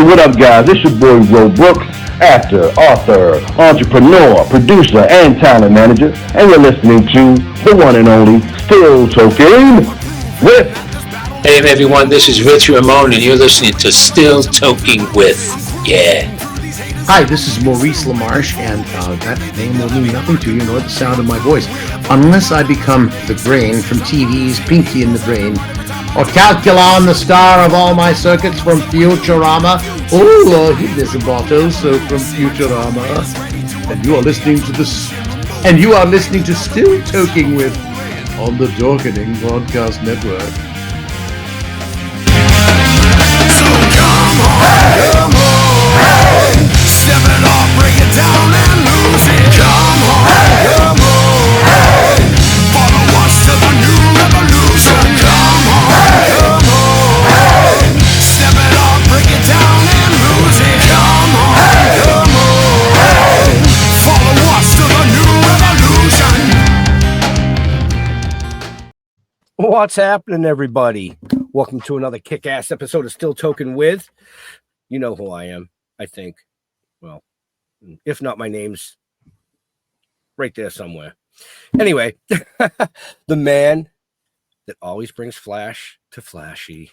what up, guys? It's your boy, Ro Brooks, actor, author, entrepreneur, producer, and talent manager, and you're listening to the one and only Still Toking with. Hey everyone, this is Rich Ramon, and you're listening to Still Toking with. Yeah. Hi, this is Maurice LaMarche, and that name will mean nothing to you, nor the sound of my voice, unless I become the brain from TV's Pinky in the Brain, or Calculon, the star of all my circuits from Futurama. Oh, Lord, there's a bottle, so from Futurama. And you are listening to this, and you are listening to Still Toking with on the Dorkening Podcast Network. So come on, hey. Step it off, break it down and lose it. Come on, hey. Follow us to the new revolution. Come on, hey. Step it off, break it down and lose it. Come on, hey. Follow us to the new revolution. What's happening, everybody? Welcome to another kick-ass episode of Still Toking with. You know who I am, I think. Well, if not, my name's right there somewhere. Anyway, the man that always brings flash to flashy,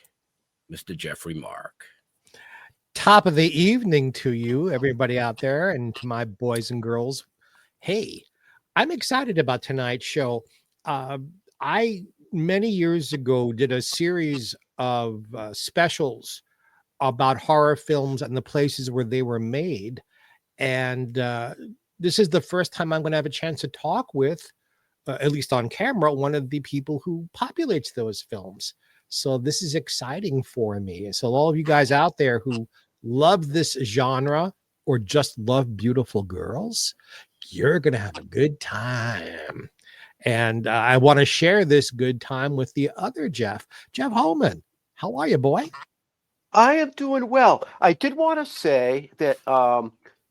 Mr. Jeffrey Mark. Top of the evening to you, everybody out there, and to my boys and girls. Hey, I'm excited about tonight's show. I many years ago did a series of specials about horror films and the places where they were made. And this is the first time I'm going to have a chance to talk with, at least on camera, one of the people who populates those films. So this is exciting for me. So all of you guys out there who love this genre or just love beautiful girls, you're going to have a good time. And I want to share this good time with the other Jeff Holman. How are you, boy? I am doing well. I did want to say that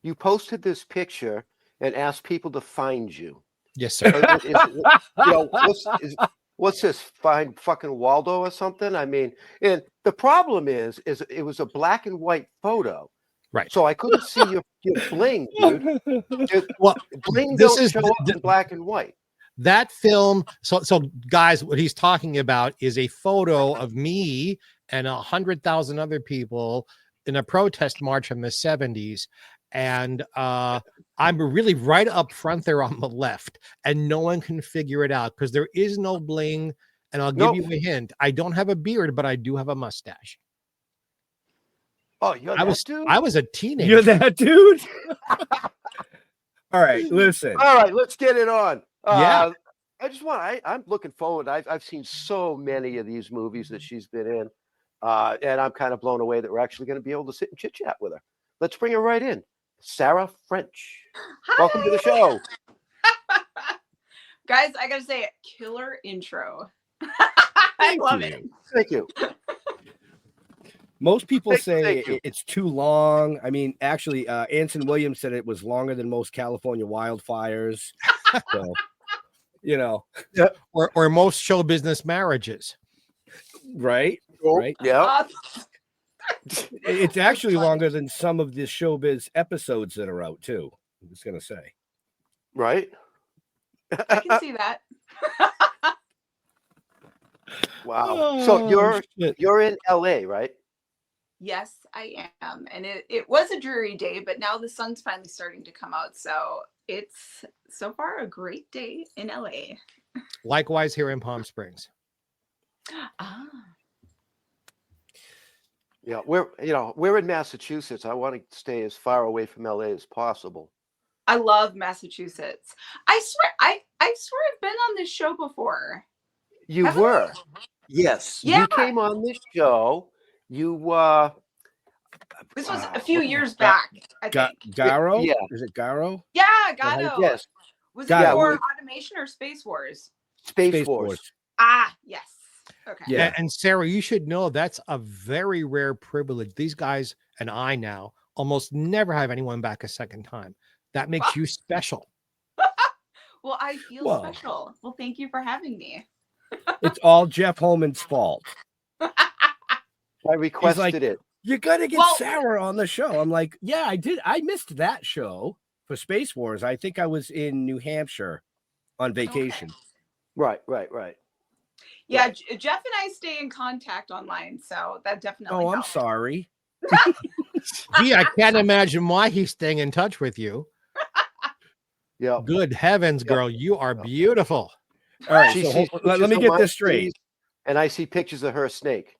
you posted this picture and asked people to find you. Yes, sir. What's this? Find fucking Waldo or something? I mean, and the problem is it was a black and white photo, right? So I couldn't see your bling, dude. Well, bling don't show up in black and white. That film, so guys, what he's talking about is a photo of me and 100,000 other people in a protest march from the 70s. And I'm really right up front there on the left, and no one can figure it out because there is no bling. And I'll give you a hint. I don't have a beard, but I do have a mustache. Oh, you're that dude? I was a teenager. You're that dude? All right, listen. All right, let's get it on. Yeah. I'm looking forward. I've seen so many of these movies that she's been in. And I'm kind of blown away that we're actually going to be able to sit and chit chat with her. Let's bring her right in. Sarah French. Hi. Welcome to the show. Guys, I got to say, killer intro. I love it. Thank you. Most people say it's too long. I mean, actually, Anson Williams said it was longer than most California wildfires. So, you know, or most show business marriages, right? Oh, right? Yeah. It's actually longer than some of the showbiz episodes that are out too. I'm just gonna say, right? I can see that. Wow. Oh, so you're in LA, right? Yes, I am. And it was a dreary day, but now the sun's finally starting to come out. So it's so far a great day in LA. Likewise here in Palm Springs. Ah. Yeah, we're in Massachusetts. I want to stay as far away from LA as possible. I love Massachusetts. I swear I've been on this show before. You Haven't were. I? Yes. Yeah. You came on this show. You This was a few years back, I think. Garo? Yeah. Is it Garo? Yeah, Gato. Yes. Was Gato. it for Automation or Space Wars? Space Force. Ah, yes. Okay. Yeah. And Sarah, you should know that's a very rare privilege. These guys and I now almost never have anyone back a second time. That makes you special. Well, I feel special. Well, thank you for having me. It's all Jeff Holman's fault. I requested it. You gotta get Well- Sarah on the show. I'm like, yeah, I did. I missed that show for Space Wars. I think I was in New Hampshire on vacation. Right. Yeah, Right. Jeff and I stay in contact online, so that definitely Oh, I'm helps. sorry. Gee, I can't imagine why he's staying in touch with you. Yeah. Good heavens, Yep. girl, you are beautiful. All right, She so sees let pictures me of get my this straight. trees, and I see pictures of her snake.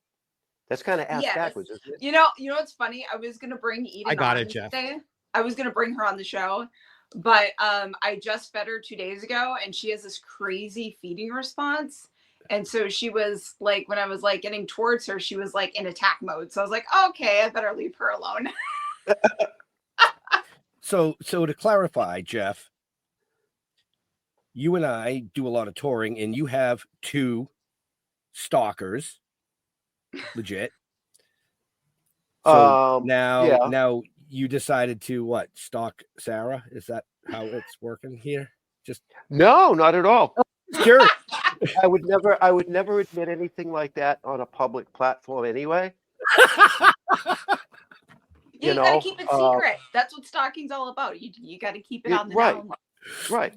That's kind of ass Yes. backwards, isn't it? You know what's funny? I was gonna bring Eden. I got on it, Jeff. today. I was gonna bring her on the show, but I just fed her 2 days ago, and she has this crazy feeding response. And so she was like, when I was like getting towards her, she was like in attack mode. So I was like, okay, I better leave her alone. So to clarify, Jeff, you and I do a lot of touring, and you have 2 stalkers, legit. So yeah. now you decided to what? Stalk Sarah? Is that how it's working here? Just No, not at all. curious. I would never admit anything like that on a public platform anyway. You know, gotta keep it secret. That's what stalking's all about. You gotta keep it on the right. down low. Right.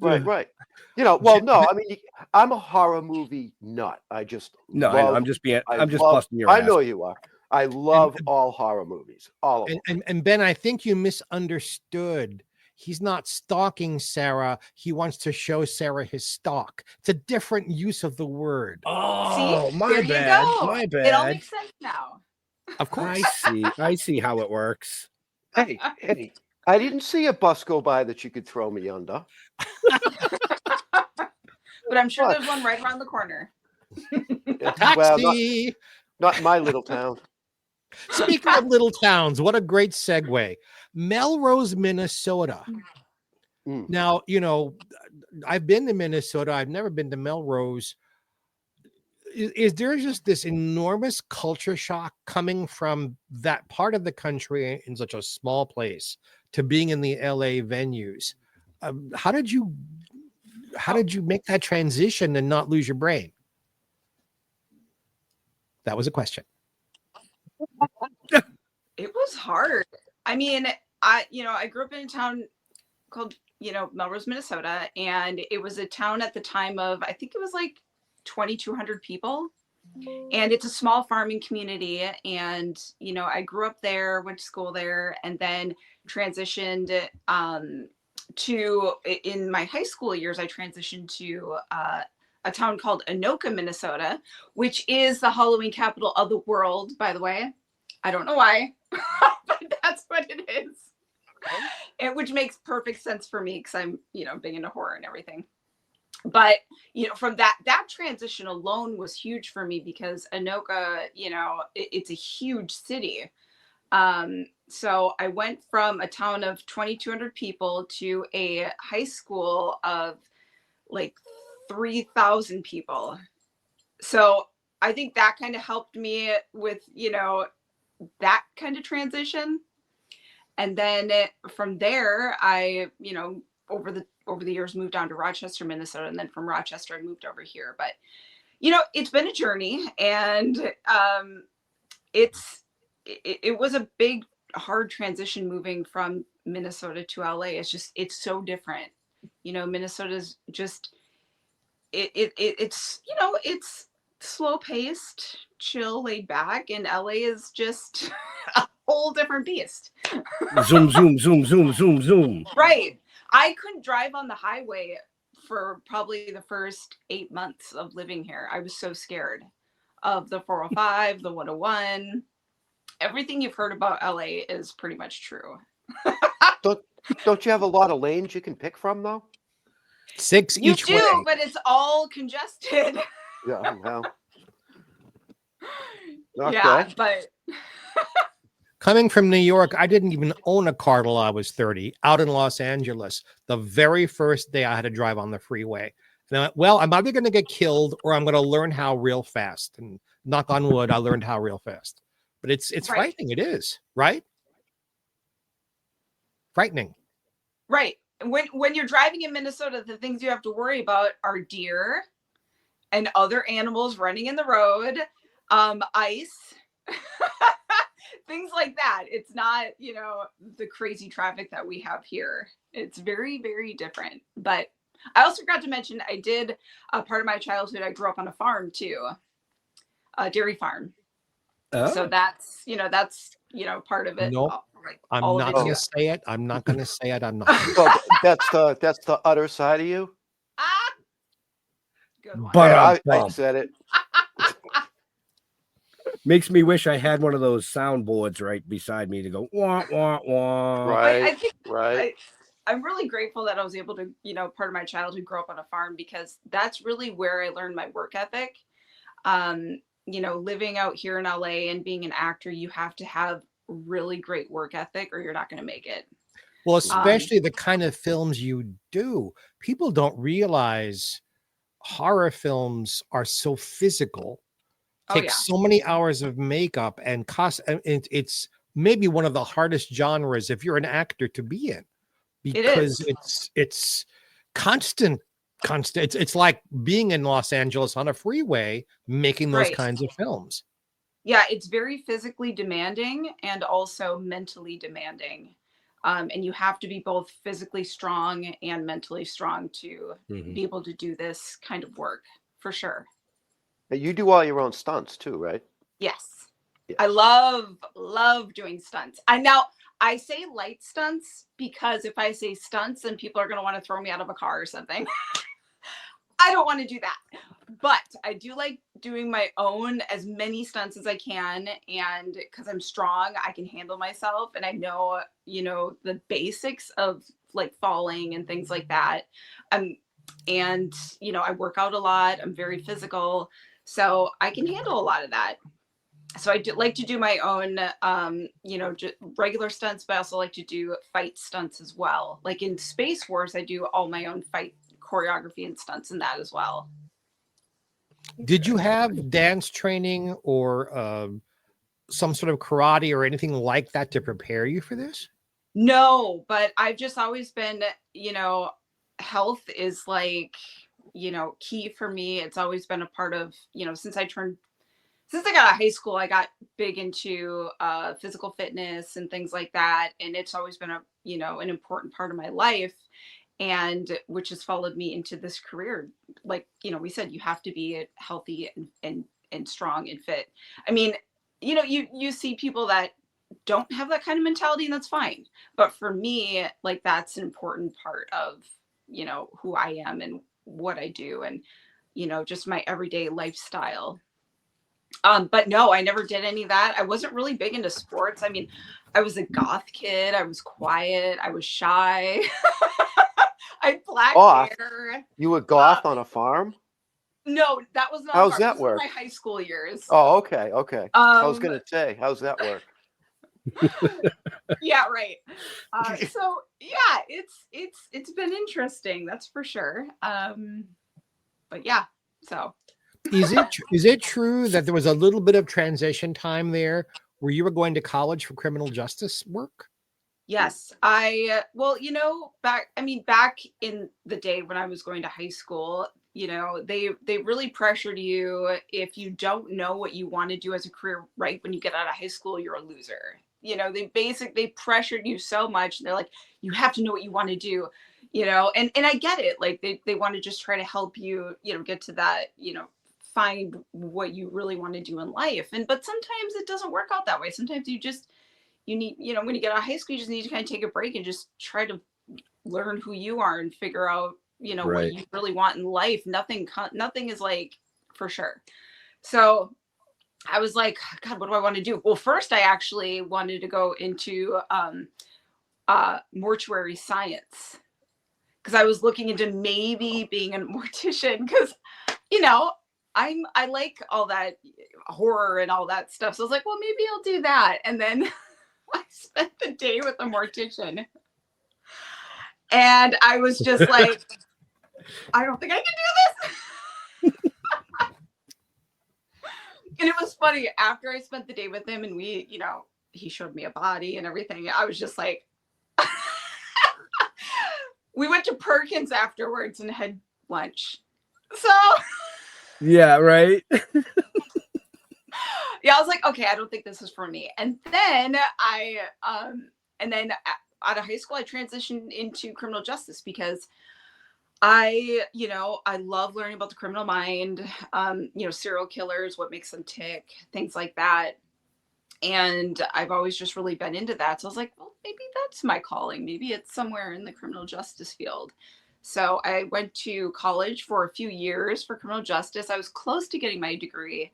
You know, well, no, I mean, I'm a horror movie nut. I just No, love, I'm just love- busting your I ass. know you are. I love all horror movies. All of them. And Ben, I think you misunderstood. He's not stalking Sarah. He wants to show Sarah his stock. It's a different use of the word. Oh, See? my There bad. you go. My It all bad. makes sense now. Of course. I see how it works. Hey, I didn't see a bus go by that you could throw me under. But I'm sure What? there's one right around the corner. Well, Taxi. not in my little town. Speaking of little towns, what a great segue. Melrose, Minnesota. Mm. Now, I've been to Minnesota. I've never been to Melrose. Is there just this enormous culture shock coming from that part of the country in such a small place to being in the LA venues? How did you make that transition and not lose your brain? That was a question. It was hard. I mean, I grew up in a town called, Melrose, Minnesota, and it was a town at the time of, I think it was like 2,200 people. And it's a small farming community. And, I grew up there, went to school there, and then transitioned in my high school years, I transitioned to a town called Anoka, Minnesota, which is the Halloween capital of the world, by the way. I don't know why, but that's what it is. And which makes perfect sense for me because I'm, big into horror and everything. But, from that transition alone was huge for me because Anoka, it's a huge city. So I went from a town of 2,200 people to a high school of like 3,000 people. So I think that kind of helped me with, that kind of transition. And then from there, I, over the years moved down to Rochester, Minnesota. And then from Rochester, I moved over here. But, it's been a journey, and it was a big, hard transition moving from Minnesota to LA. It's so different. Minnesota's just, it's slow paced, chill, laid back, and LA is just a whole different beast. Zoom, zoom, zoom, zoom, zoom, zoom. Right. I couldn't drive on the highway for probably the first 8 months of living here. I was so scared of the 405, the 101. Everything you've heard about LA is pretty much true. Don't you have a lot of lanes you can pick from, though? 6 You each do, way. but it's all congested. Yeah, well. Okay. Yeah, but Coming from New York, I didn't even own a car till I was 30, out in Los Angeles. The very first day I had to drive on the freeway. And I went, well, I'm either going to get killed or I'm going to learn how real fast. And knock on wood, I learned how real fast. But it's Right. frightening. It is, right? Frightening. right. When you're driving in Minnesota, the things you have to worry about are deer and other animals running in the road, ice. things like that. It's not, the crazy traffic that we have here. It's very, very different. But I also forgot to mention, I did part of my childhood, I grew up on a farm too, a dairy farm. Oh. So that's part of it. Nope. I'm not going to say it. I'm not going to say it. I'm not. Well, that's the other side of you. Good one. But Yeah, I said it. Makes me wish I had one of those soundboards right beside me to go wah wah wah. Right. I'm really grateful that I was able to, part of my childhood grow up on a farm, because that's really where I learned my work ethic. Living out here in LA and being an actor, you have to have really great work ethic or you're not going to make it. Well, especially the kind of films you do. People don't realize horror films are so physical. Takes so many hours of makeup and cost. It's maybe one of the hardest genres if you're an actor to be in, because it's constant. It's like being in Los Angeles on a freeway making those kinds of films. Yeah, it's very physically demanding and also mentally demanding. And you have to be both physically strong and mentally strong to be able to do this kind of work, for sure. You do all your own stunts too, right? Yes. I love doing stunts. I say light stunts because if I say stunts, then people are going to want to throw me out of a car or something. I don't want to do that. But I do like doing my own, as many stunts as I can. And because I'm strong, I can handle myself. And I know, the basics of like falling and things like that. I work out a lot. I'm very physical. So I can handle a lot of that. So I do like to do my own, just regular stunts, but I also like to do fight stunts as well. Like in Space Wars, I do all my own fight choreography and stunts in that as well. Did you have dance training or some sort of karate or anything like that to prepare you for this? No, but I've just always been, health is like, key for me. It's always been a part of, since I got out of high school, I got big into physical fitness and things like that. And it's always been an important part of my life, and which has followed me into this career. Like, we said, you have to be healthy and strong and fit. I mean, you see people that don't have that kind of mentality, and that's fine. But for me, like, that's an important part of, who I am and what I do, and, just my everyday lifestyle. But no, I never did any of that. I wasn't really big into sports. I mean, I was a goth kid. I was quiet. I was shy. I had black hair. You were goth on a farm? No, that was not. How's that work? My high school years. Oh, okay. I was gonna say, how's that work? Yeah, right. So yeah, it's been interesting, that's for sure. But yeah, so. Is it true that there was a little bit of transition time there where you were going to college for criminal justice work? Yes, back in the day when I was going to high school, they really pressured you. If you don't know what you want to do as a career right when you get out of high school, you're a loser. They pressured you so much. They're like, you have to know what you want to do, and I get it. Like they want to just try to help you, get to that, find what you really want to do in life. But sometimes it doesn't work out that way. Sometimes you need, when you get out of high school, you just need to kind of take a break and just try to learn who you are and figure out, what you really want in life. Nothing is like for sure. So I was like, God, what do I want to do? Well, first I actually wanted to go into mortuary science, because I was looking into maybe being a mortician, because, I like all that horror and all that stuff. So I was like, well, maybe I'll do that. And then I spent the day with a mortician, and I was just like, I don't think I can do this. And it was funny, after I spent the day with him and we, he showed me a body and everything, I was just like, we went to Perkins afterwards and had lunch. So yeah, right. Yeah, I was like, okay, I don't think this is for me. And then out of high school, I transitioned into criminal justice because I love learning about the criminal mind, serial killers, what makes them tick, things like that. And I've always just really been into that. So I was like, well, maybe that's my calling. Maybe it's somewhere in the criminal justice field. So I went to college for a few years for criminal justice. I was close to getting my degree.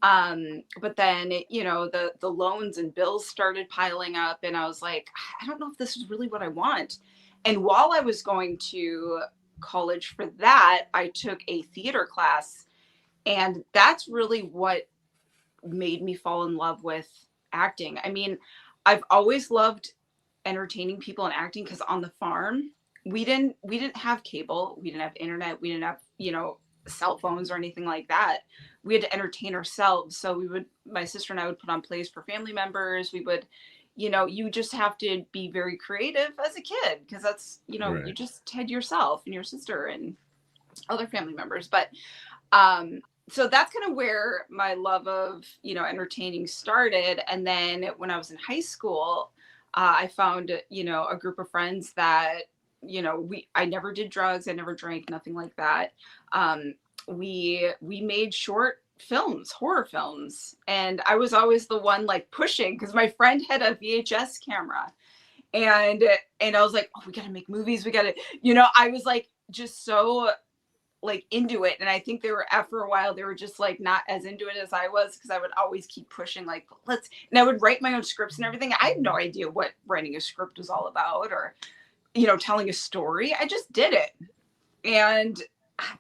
But then, the loans and bills started piling up, and I was like, I don't know if this is really what I want. And while I was going to college for that, I took a theater class, and that's really what made me fall in love with acting. I mean, I've always loved entertaining people and acting because on the farm, we didn't have cable, we didn't have internet, we didn't have, cell phones or anything like that. We had to entertain ourselves. So my sister and I would put on plays for family members. We would, you just have to be very creative as a kid because that's, Right. You just had yourself and your sister and other family members. But so that's kind of where my love of, entertaining started. And then when I was in high school, I found, a group of friends that, I never did drugs. I never drank, nothing like that. We made short films, horror films. And I was always the one like pushing because my friend had a VHS camera and I was like, oh, we got to make movies. We got to, I was like, just so like into it. And I think they were, after a while, they were just like not as into it as I was because I would always keep pushing like, and I would write my own scripts and everything. I had no idea what writing a script was all about or, telling a story. I just did it. And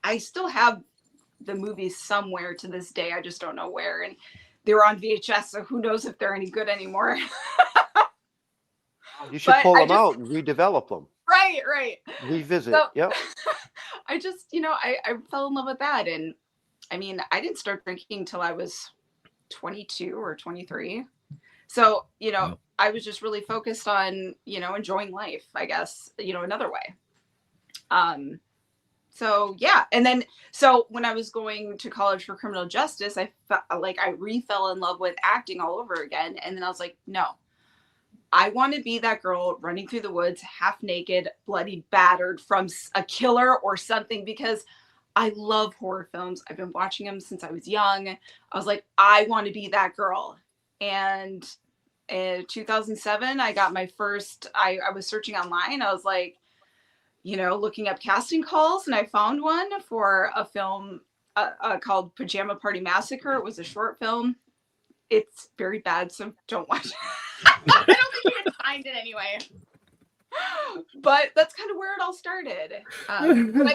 I still have the movies somewhere to this day. I just don't know where. And they were on VHS, so who knows if they're any good anymore. You should pull them out and redevelop them. Right. Revisit. So, Yep. I just, I fell in love with that. And I mean, I didn't start drinking till I was 22 or 23. So, I was just really focused on, enjoying life, I guess, another way. So yeah. And then, so when I was going to college for criminal justice, I felt like I fell in love with acting all over again. And then I was like, no, I want to be that girl running through the woods, half naked, bloody, battered from a killer or something, because I love horror films. I've been watching them since I was young. I was like, I want to be that girl. And in 2007, I got my first, I was searching online. I was like, looking up casting calls, and I found one for a film called Pajama Party Massacre. It was a short film. It's very bad, so don't watch it. I don't think you can find it anyway. But that's kind of where it all started. But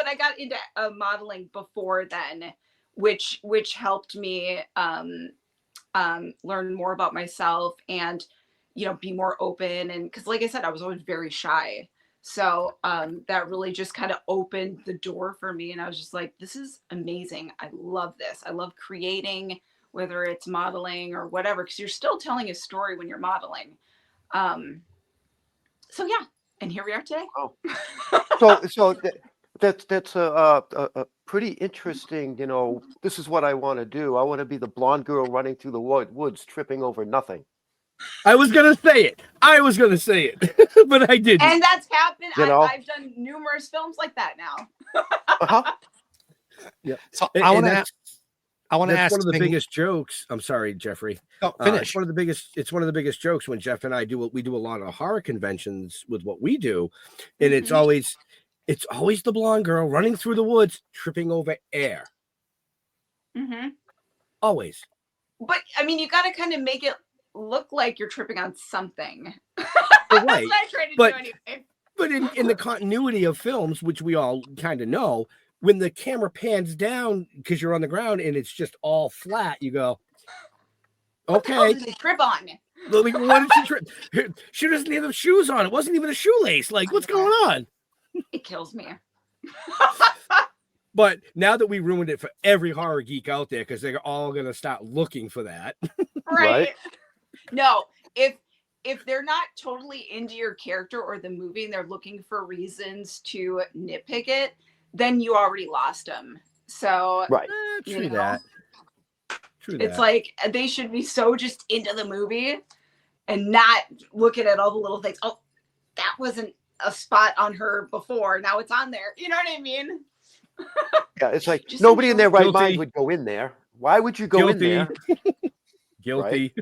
I got into modeling before then, which helped me learn more about myself and be more open. And because, like I said, I was always very shy. So that really just kind of opened the door for me. And I was just like, this is amazing. I love this. I love creating, whether it's modeling or whatever, because you're still telling a story when you're modeling. So yeah, and here we are today. Oh. So that's a pretty interesting, this is what I want to do. I want to be the blonde girl running through the woods, tripping over nothing. I was gonna say it, but I didn't. And that's happened. I've done numerous films like that now. Uh-huh. Yeah. So I want to ask one of the biggest jokes. I'm sorry, Jeffrey. Oh, finish. It's one of the biggest jokes when Jeff and I do we do a lot of horror conventions with what we do, and it's always the blonde girl running through the woods, tripping over air. Mm-hmm. Always. But I mean, you got to kind of make it look like you're tripping on something. Right. That's what I try to do anyway. But in the continuity of films, which we all kind of know, when the camera pans down because you're on the ground and it's just all flat, you go, okay. What did they trip on? What did she trip? She doesn't even have shoes on. It wasn't even a shoelace. Like, what's going on? It kills me. But now that we ruined it for every horror geek out there, because they're all going to start looking for that. Right. No, if they're not totally into your character or the movie and they're looking for reasons to nitpick it, then you already lost them. So true that. True It's that. like they should be so just into the movie and not looking at all the little things. Oh, that wasn't a spot on her before. Now it's on there. You know what I mean? Yeah, it's like Just nobody in their right Guilty. mind would go in there. Why would you go in Guilty. there? Guilty.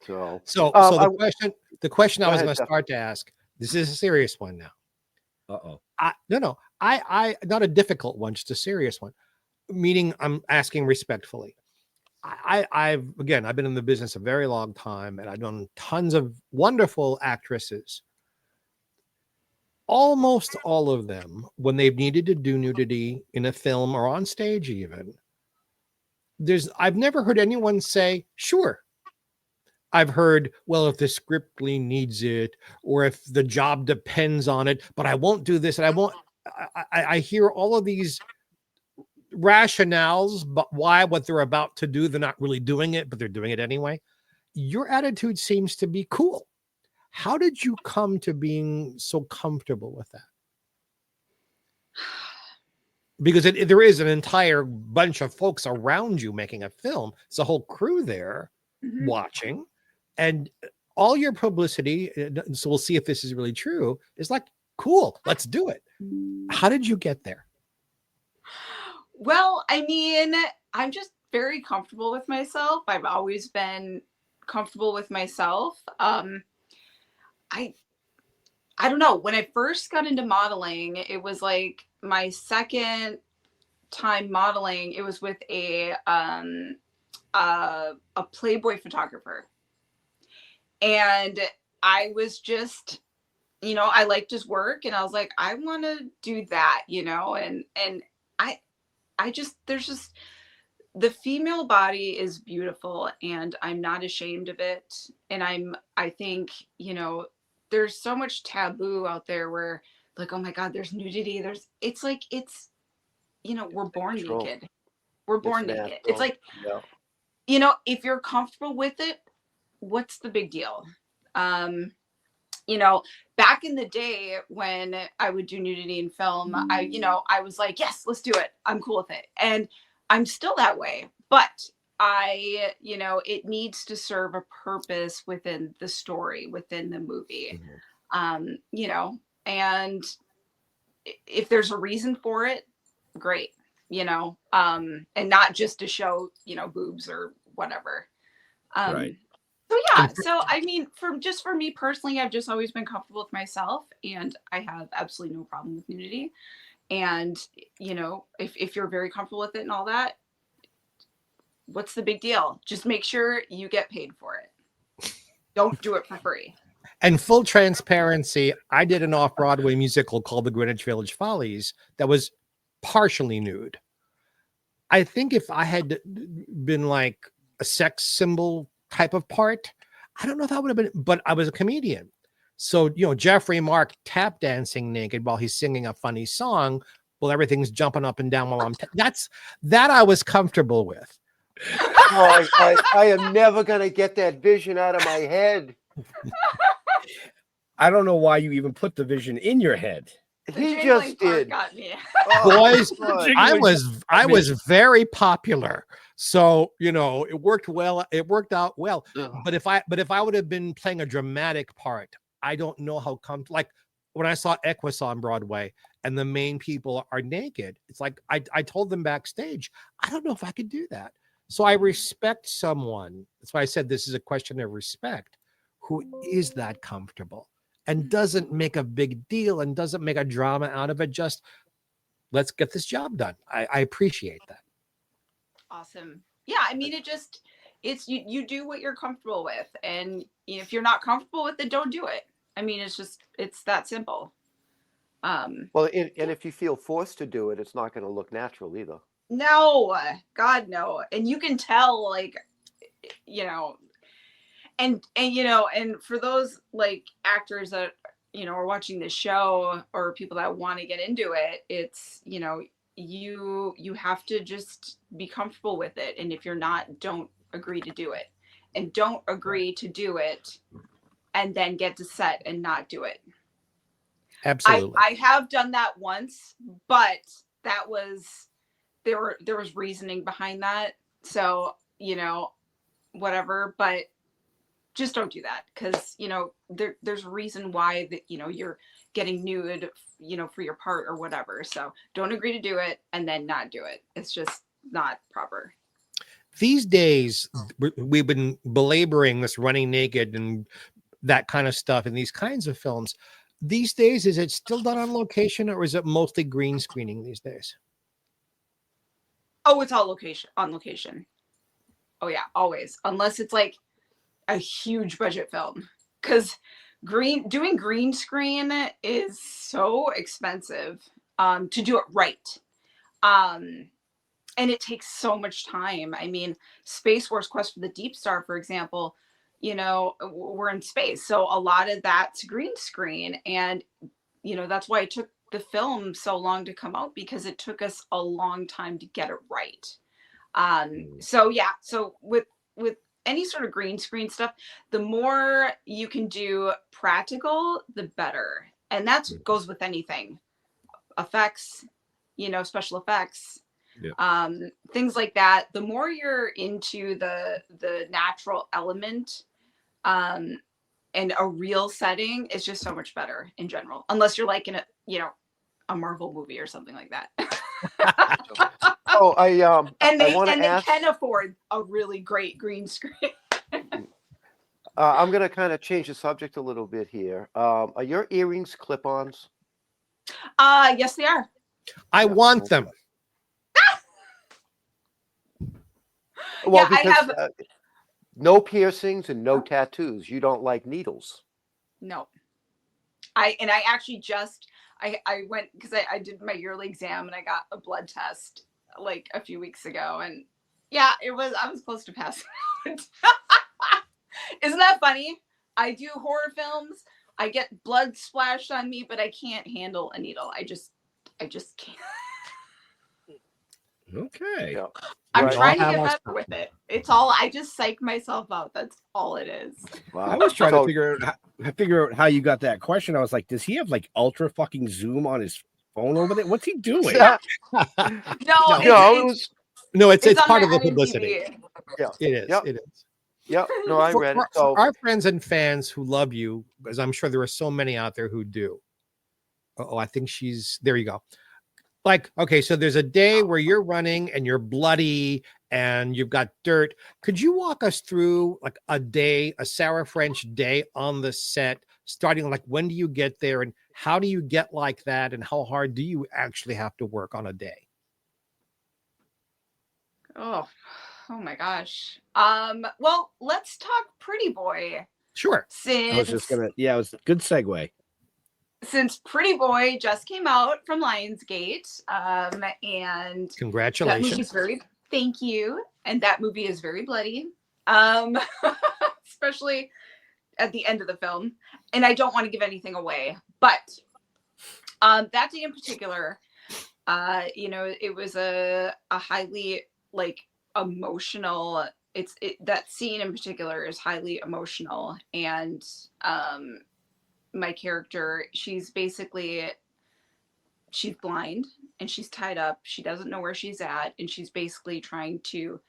So, So the question I Go was ahead, going to Jeff. start to ask, this is a serious one now. Uh-oh. I not a difficult one, just a serious one. Meaning I'm asking respectfully. I've been in the business a very long time, and I've done tons of wonderful actresses. Almost all of them, when they've needed to do nudity in a film or on stage, even, I've never heard anyone say, sure. I've heard, well, if the script needs it, or if the job depends on it, but I won't do this, and I won't. I hear all of these rationales, but why what they're about to do, they're not really doing it, but they're doing it anyway. Your attitude seems to be cool. How did you come to being so comfortable with that? Because there is an entire bunch of folks around you making a film. It's a whole crew there watching, and all your publicity, so we'll see if this is really true, is like, cool, let's do it. How did you get there? Well, I mean, I'm just very comfortable with myself. I've always been comfortable with myself. I don't know. When I first got into modeling, it was like my second time modeling. It was with a Playboy photographer, and I was just, I liked his work, and I was like, I want to do that, and there's just, the female body is beautiful, and I'm not ashamed of it. And I think, there's so much taboo out there where, like, oh my God, there's nudity. We're born naked. We're born naked. Natural. It's like, if you're comfortable with it, what's the big deal? Back in the day when I would do nudity in film, I was like, yes, let's do it. I'm cool with it. And I'm still that way, but it needs to serve a purpose within the story, within the movie. And if there's a reason for it, great, and not just to show, boobs or whatever. Right. So yeah, so I mean, for me personally, I've just always been comfortable with myself, and I have absolutely no problem with nudity. And if you're very comfortable with it and all that, what's the big deal? Just make sure you get paid for it. Don't do it for free. And full transparency, I did an off-Broadway musical called The Greenwich Village Follies that was partially nude. I think if I had been like a sex symbol type of part, I don't know if I would have been, but I was a comedian. So, Jeffrey Mark tap dancing naked while he's singing a funny song, well, everything's jumping up and down while I'm, that I was comfortable with. Oh, I am never going to get that vision out of my head. I don't know why you even put the vision in your head. He just did. Got me. Boys, I was very popular. So, it worked well. It worked out well. But if I would have been playing a dramatic part, I don't know how come, like when I saw Equus on Broadway and the main people are naked, it's like, I told them backstage, I don't know if I could do that. So I respect someone. That's why I said this is a question of respect, who is that comfortable and doesn't make a big deal and doesn't make a drama out of it. Just let's get this job done. I appreciate that. Awesome. Yeah. I mean, it's you do what you're comfortable with. And if you're not comfortable with it, don't do it. I mean, it's that simple. Well, and if you feel forced to do it, it's not going to look natural either. No, God, no. And you can tell, like, and for those like actors that, are watching this show or people that want to get into it, it's, you have to just be comfortable with it. And if you're not, don't agree to do it, and don't agree to do it and then get to set and not do it. Absolutely. I have done that once, but that was, there was reasoning behind that. So, you know, whatever, but just don't do that, because, you know, there's a reason why that, you know, you're getting nude, you know, for your part or whatever. So don't agree to do it and then not do it. It's just not proper. These days, we've been belaboring this running naked and that kind of stuff in these kinds of films. These days, is it still done on location, or is it mostly green screening these days? Oh, it's all on location. Oh yeah, always. Unless it's like a huge budget film, because doing green screen is so expensive to do it right. And it takes so much time. I mean, Space Wars Quest for the Deep Star, for example, you know, we're in space. So a lot of that's green screen. And, you know, that's why it took the film so long to come out, because it took us a long time to get it right. So yeah, so with any sort of green screen stuff, the more you can do practical, the better. And that goes with anything. Effects, you know, special effects, things like that. The more you're into the natural element and a real setting, is just so much better in general. Unless you're like in a, you know, a Marvel movie or something like that. Oh, and they ask, can afford a really great green screen. I'm going to kind of change the subject a little bit here. Are your earrings clip-ons? Yes, they are. I want them. Well, Yeah, because I have no piercings and no tattoos. You don't like needles. no. I actually just I went, because I did my yearly exam and I got a blood test like a few weeks ago, and yeah, I was close to passing out. Isn't that funny? I do horror films. I get blood splashed on me, but I can't handle a needle. I just can't. Okay. Yeah. I'm Right. trying to get better with it. It's all, I just psych myself out. That's all it is. Wow. I was trying to figure out how you got that question. I was like, does he have like ultra fucking zoom on his phone over there? What's he doing? No, it's on part of my the publicity. Yeah. It is. Yep. It is. Yeah. No, I read it. So For our friends and fans who love you, because I'm sure there are so many out there who do. Oh, I think there you go. Like, okay, so there's a day where you're running and you're bloody and you've got dirt. Could you walk us through like a Sarah French day on the set, starting like when do you get there and how do you get like that and how hard do you actually have to work on a day? Oh my gosh. Well, let's talk Pretty Boy. Sure. I was just gonna, it was a good segue. Since Pretty Boy just came out from Lionsgate, and congratulations. Thank you. And that movie is very bloody, especially at the end of the film. And I don't want to give anything away, but that day in particular, you know, it was a highly like emotional. That scene in particular is highly emotional, and my character, she's blind and she's tied up. She doesn't know where she's at, and she's basically trying to,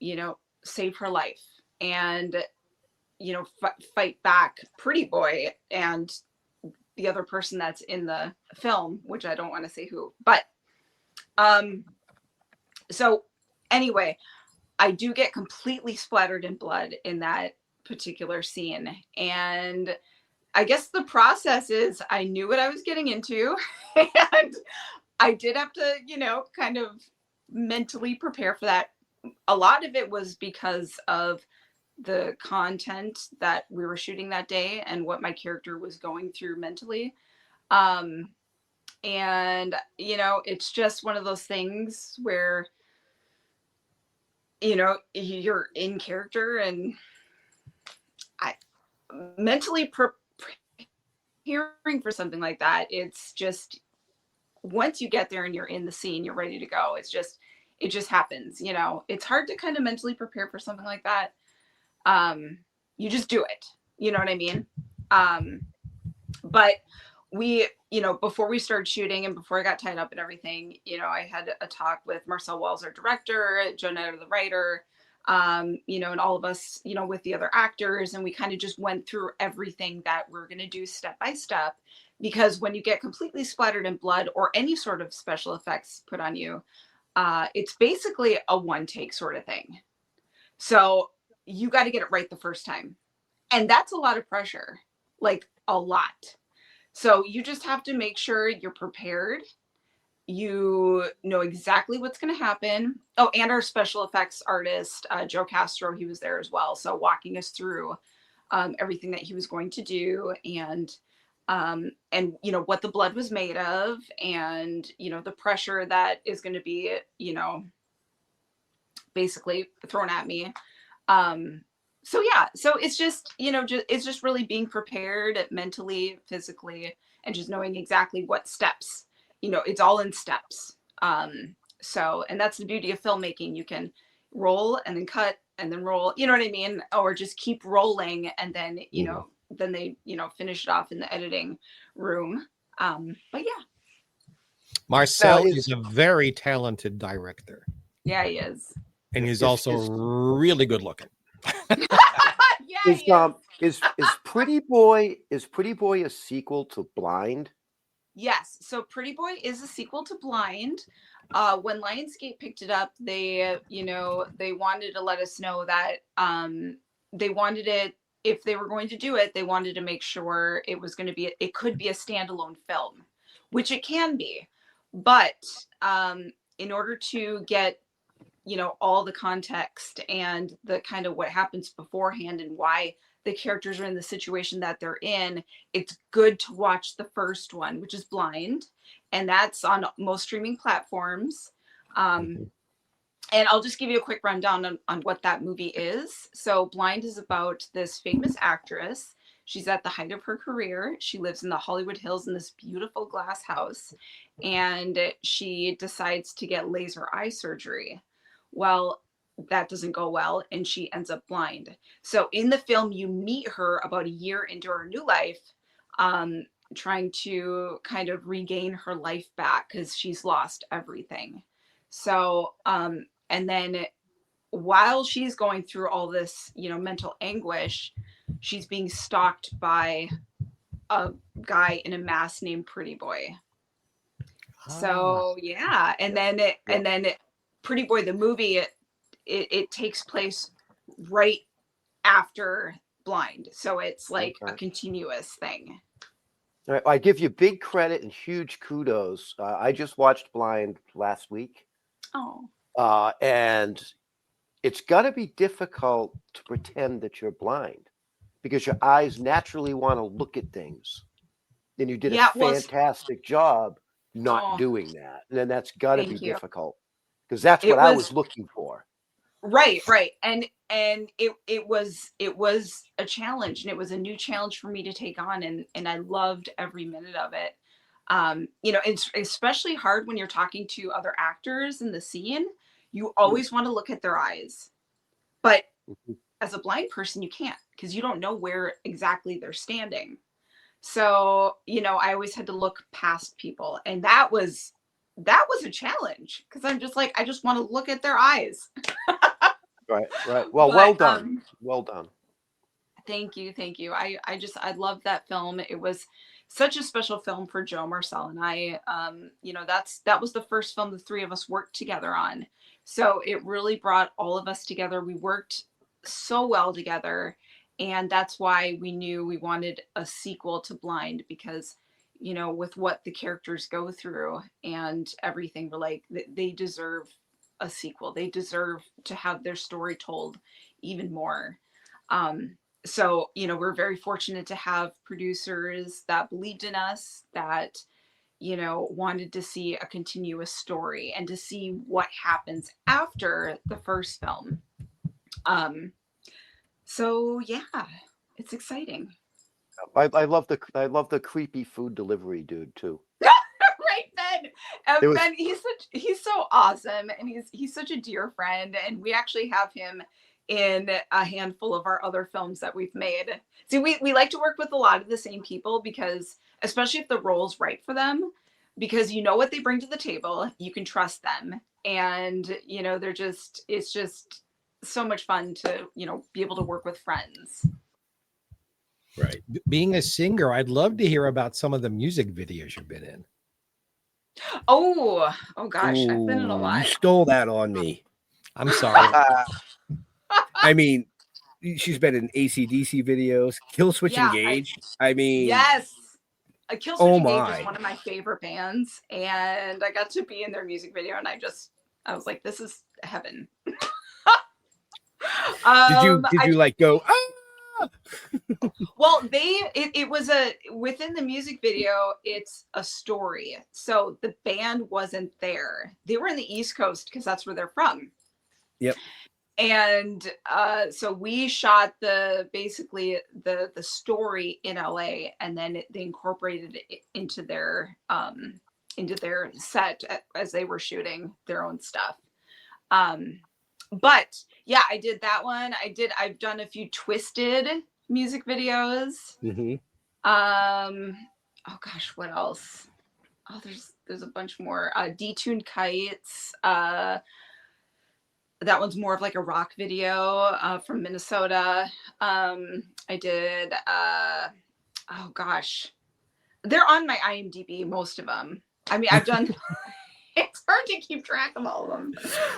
you know, save her life and, you know, fight back Pretty Boy and the other person that's in the film, which I don't want to say who, but so anyway, I do get completely splattered in blood in that particular scene. And I guess the process is I knew what I was getting into, and I did have to, you know, kind of mentally prepare for that. A lot of it was because of the content that we were shooting that day and what my character was going through mentally. And, you know, it's just one of those things where, you know, you're in character, and I mentally preparing for something like that. It's just, once you get there and you're in the scene, you're ready to go. It just happens, you know. It's hard to kind of mentally prepare for something like that. You just do it, you know what I mean? But we, before we started shooting and before I got tied up and everything, I had a talk with Marcel Wells, our director, Jonetta, the writer, and all of us, with the other actors. And we kind of just went through everything that we're going to do step by step, because when you get completely splattered in blood or any sort of special effects put on you, it's basically a one take sort of thing. So you got to get it right the first time. And that's a lot of pressure, like a lot. So you just have to make sure you're prepared. You know exactly what's going to happen. Oh, and our special effects artist, Joe Castro, he was there as well. So walking us through everything that he was going to do, and what the blood was made of, and, the pressure that is going to be, basically thrown at me. So it's just, it's just really being prepared mentally, physically, and just knowing exactly what steps, it's all in steps. And that's the beauty of filmmaking. You can roll and then cut and then roll, you know what I mean? Or just keep rolling. And then, then they, finish it off in the editing room. But yeah. Marcel is a very talented director. Yeah, he is. And he's also really good looking. Yeah, is Pretty Boy a sequel to Blind? Yes. So Pretty Boy is a sequel to Blind. When Lionsgate picked it up, they wanted to let us know that they wanted it, if they were going to do it, they wanted to make sure it was going to be, it could be a standalone film, which it can be. But in order to get all the context and the kind of what happens beforehand and why the characters are in the situation that they're in, it's good to watch the first one, which is Blind, and that's on most streaming platforms. And I'll just give you a quick rundown on what that movie is. So Blind is about this famous actress. She's at the height of her career. She lives in the Hollywood Hills in this beautiful glass house, and she decides to get laser eye surgery. Well, that doesn't go well, and she ends up blind. So in the film, you meet her about a year into her new life, trying to kind of regain her life back because she's lost everything. So, and then while she's going through all this, mental anguish, she's being stalked by a guy in a mask named Pretty Boy. So yeah, and then Pretty Boy, the movie, it takes place right after Blind. So it's like a continuous thing. All right, I give you big credit and huge kudos. I just watched Blind last week. Oh. And it's got to be difficult to pretend that you're blind because your eyes naturally want to look at things. And you did a fantastic job not doing that. And then that's got to be difficult. Because that's what I was looking for. Right. And it was a challenge, and it was a new challenge for me to take on, and I loved every minute of it. It's especially hard when you're talking to other actors in the scene. You always want to look at their eyes. But as a blind person, you can't, because you don't know where exactly they're standing. So, I always had to look past people, and that was a challenge, because I'm just like, I just want to look at their eyes. Right. Well, well done. Well done. Thank you. I love that film. It was such a special film for Joe, Marcel, and I. That was the first film the three of us worked together on. So it really brought all of us together. We worked so well together, and that's why we knew we wanted a sequel to Blind, because with what the characters go through and everything, we're like, they deserve a sequel. They deserve to have their story told even more. So, we're very fortunate to have producers that believed in us, that, wanted to see a continuous story and to see what happens after the first film. So yeah, it's exciting. I love the creepy food delivery dude too. Right, Ben. Ben, he's so awesome, and he's such a dear friend, and we actually have him in a handful of our other films that we've made. See, we like to work with a lot of the same people, because especially if the role's right for them, because you know what they bring to the table, you can trust them, and you know it's just so much fun to be able to work with friends. Right. Being a singer, I'd love to hear about some of the music videos you've been in. Oh gosh, I've been in a Ooh, lot. You stole that on me. I'm sorry. I mean, she's been in AC/DC videos, Killswitch Yeah, Engage. I mean, Yes. Killswitch Oh Engage my. is one of my favorite bands, and I got to be in their music video, and I was like, this is heaven. did you like go? Ah! Well, it was within the music video, it's a story. So the band wasn't there. They were in the East Coast because that's where they're from. Yep. And so we shot basically the story in LA, and then they incorporated it into their set as they were shooting their own stuff. But yeah, I did that one. I've done a few Twisted music videos. Mm-hmm. Oh gosh, what else? Oh, there's a bunch more. Detuned Kites. That one's more of like a rock video from Minnesota. I did, oh gosh, they're on my IMDb, most of them. I mean, I've done, it's hard to keep track of all of them.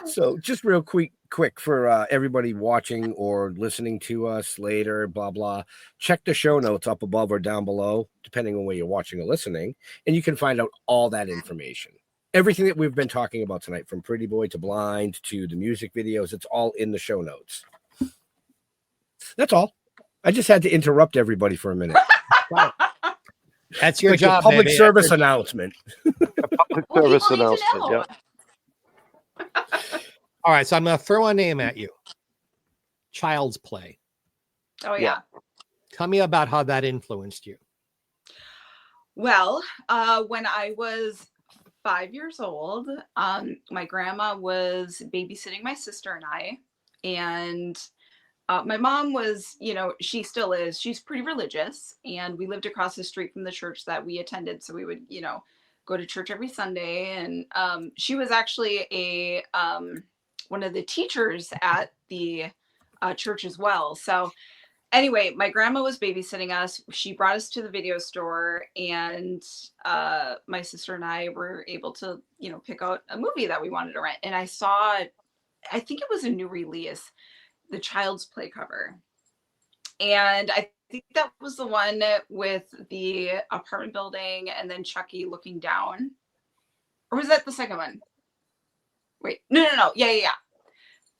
So just real quick for everybody watching or listening to us later, blah, blah, check the show notes up above or down below, depending on where you're watching or listening, and you can find out all that information. Everything that we've been talking about tonight, from Pretty Boy to Blind to the music videos, it's all in the show notes. That's all. I just had to interrupt everybody for a minute. Wow. That's your like job, a public baby. service announcement. Public Well, service people need to announcement. know. Yeah. All right, so I'm going to throw a name at you. Child's Play. Oh yeah. Tell me about how that influenced you. Well, when I was 5 years old, my grandma was babysitting my sister and I, and my mom was, she still is. She's pretty religious, and we lived across the street from the church that we attended. So we would, go to church every Sunday. And she was actually one of the teachers at the church as well. So anyway, my grandma was babysitting us. She brought us to the video store, and my sister and I were able to, pick out a movie that we wanted to rent. And I saw, I think it was a new release, the Child's Play cover. And I think that was the one with the apartment building and then Chucky looking down. Or was that the second one? Wait, no. Yeah.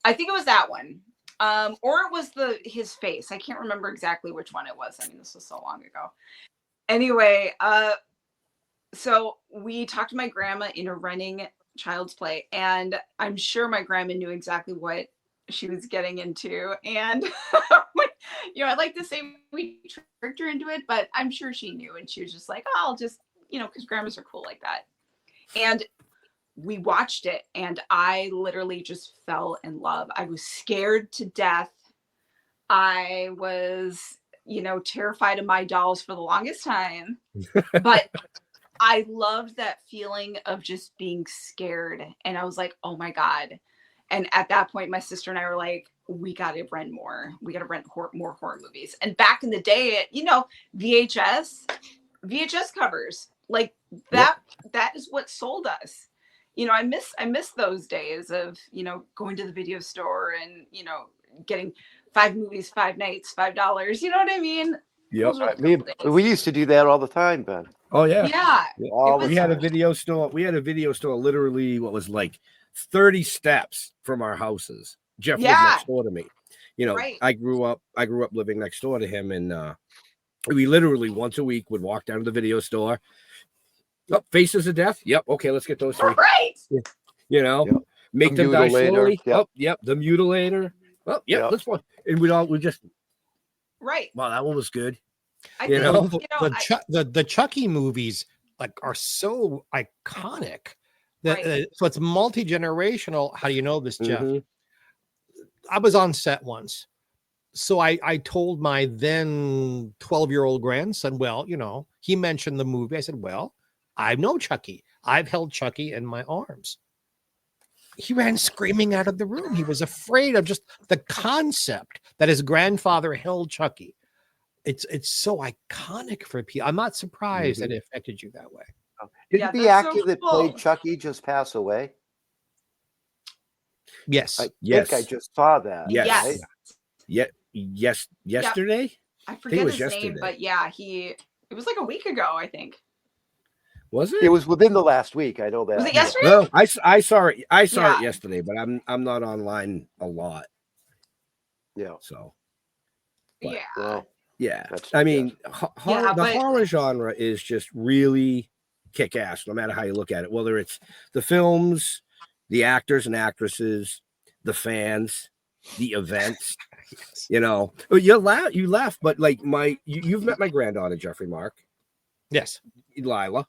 I think it was that one. Or it was his face. I can't remember exactly which one it was. I mean, this was so long ago. Anyway, so we talked to my grandma into renting Child's Play, and I'm sure my grandma knew exactly what she was getting into. And I'd like to say we tricked her into it, but I'm sure she knew, and she was just like, oh, I'll just, because grandmas are cool like that. And we watched it, and I literally just fell in love. I was scared to death. I was, terrified of my dolls for the longest time, but I loved that feeling of just being scared. And I was like, oh my God. And at that point, my sister and I were like, we got to rent more. We got to rent more horror movies. And back in the day, VHS covers, like that is what sold us. I miss those days of, going to the video store and, getting 5 movies, 5 nights, $5. You know what I mean? Yep. We used to do that all the time, Ben. Oh yeah. Yeah. We had a video store. Literally what was like 30 steps from our houses. Jeff lived next door to me. Right. I grew up living next door to him, and we literally once a week would walk down to the video store. Oh, Faces of Death. Yep. Okay, let's get those 3. Right. Make them die slowly. Yep. Oh, yep. The Mutilator. Oh, yep. Let's watch. And we just. Right. Wow, that one was good. The Chucky movies are so iconic that so it's multi-generational. How do you know this, Jeff? Mm-hmm. I was on set once, So I told my then 12-year-old grandson, well, he mentioned the movie. I said, well, I know Chucky. I've held Chucky in my arms. He ran screaming out of the room. He was afraid of just the concept that his grandfather held Chucky. It's so iconic for people. I'm not surprised that it affected you that way. Didn't the actor that played Chucky just pass away? Yes. I think I just saw that. Yes. Right? Yes. Yesterday? I forget his yesterday. name, but yeah, it was like a week ago, I think. Was it? It was within the last week. I know that. Was it yesterday? No, I saw it. I saw it yesterday, but I'm not online a lot. Yeah. So. But, well, yeah. That's, I mean, Yeah, the horror genre is just really kick-ass, no matter how you look at it. Whether it's the films, the actors and actresses, the fans, the events. You laugh, but like you've met my granddaughter, Jeffrey Mark. Yes. Lila.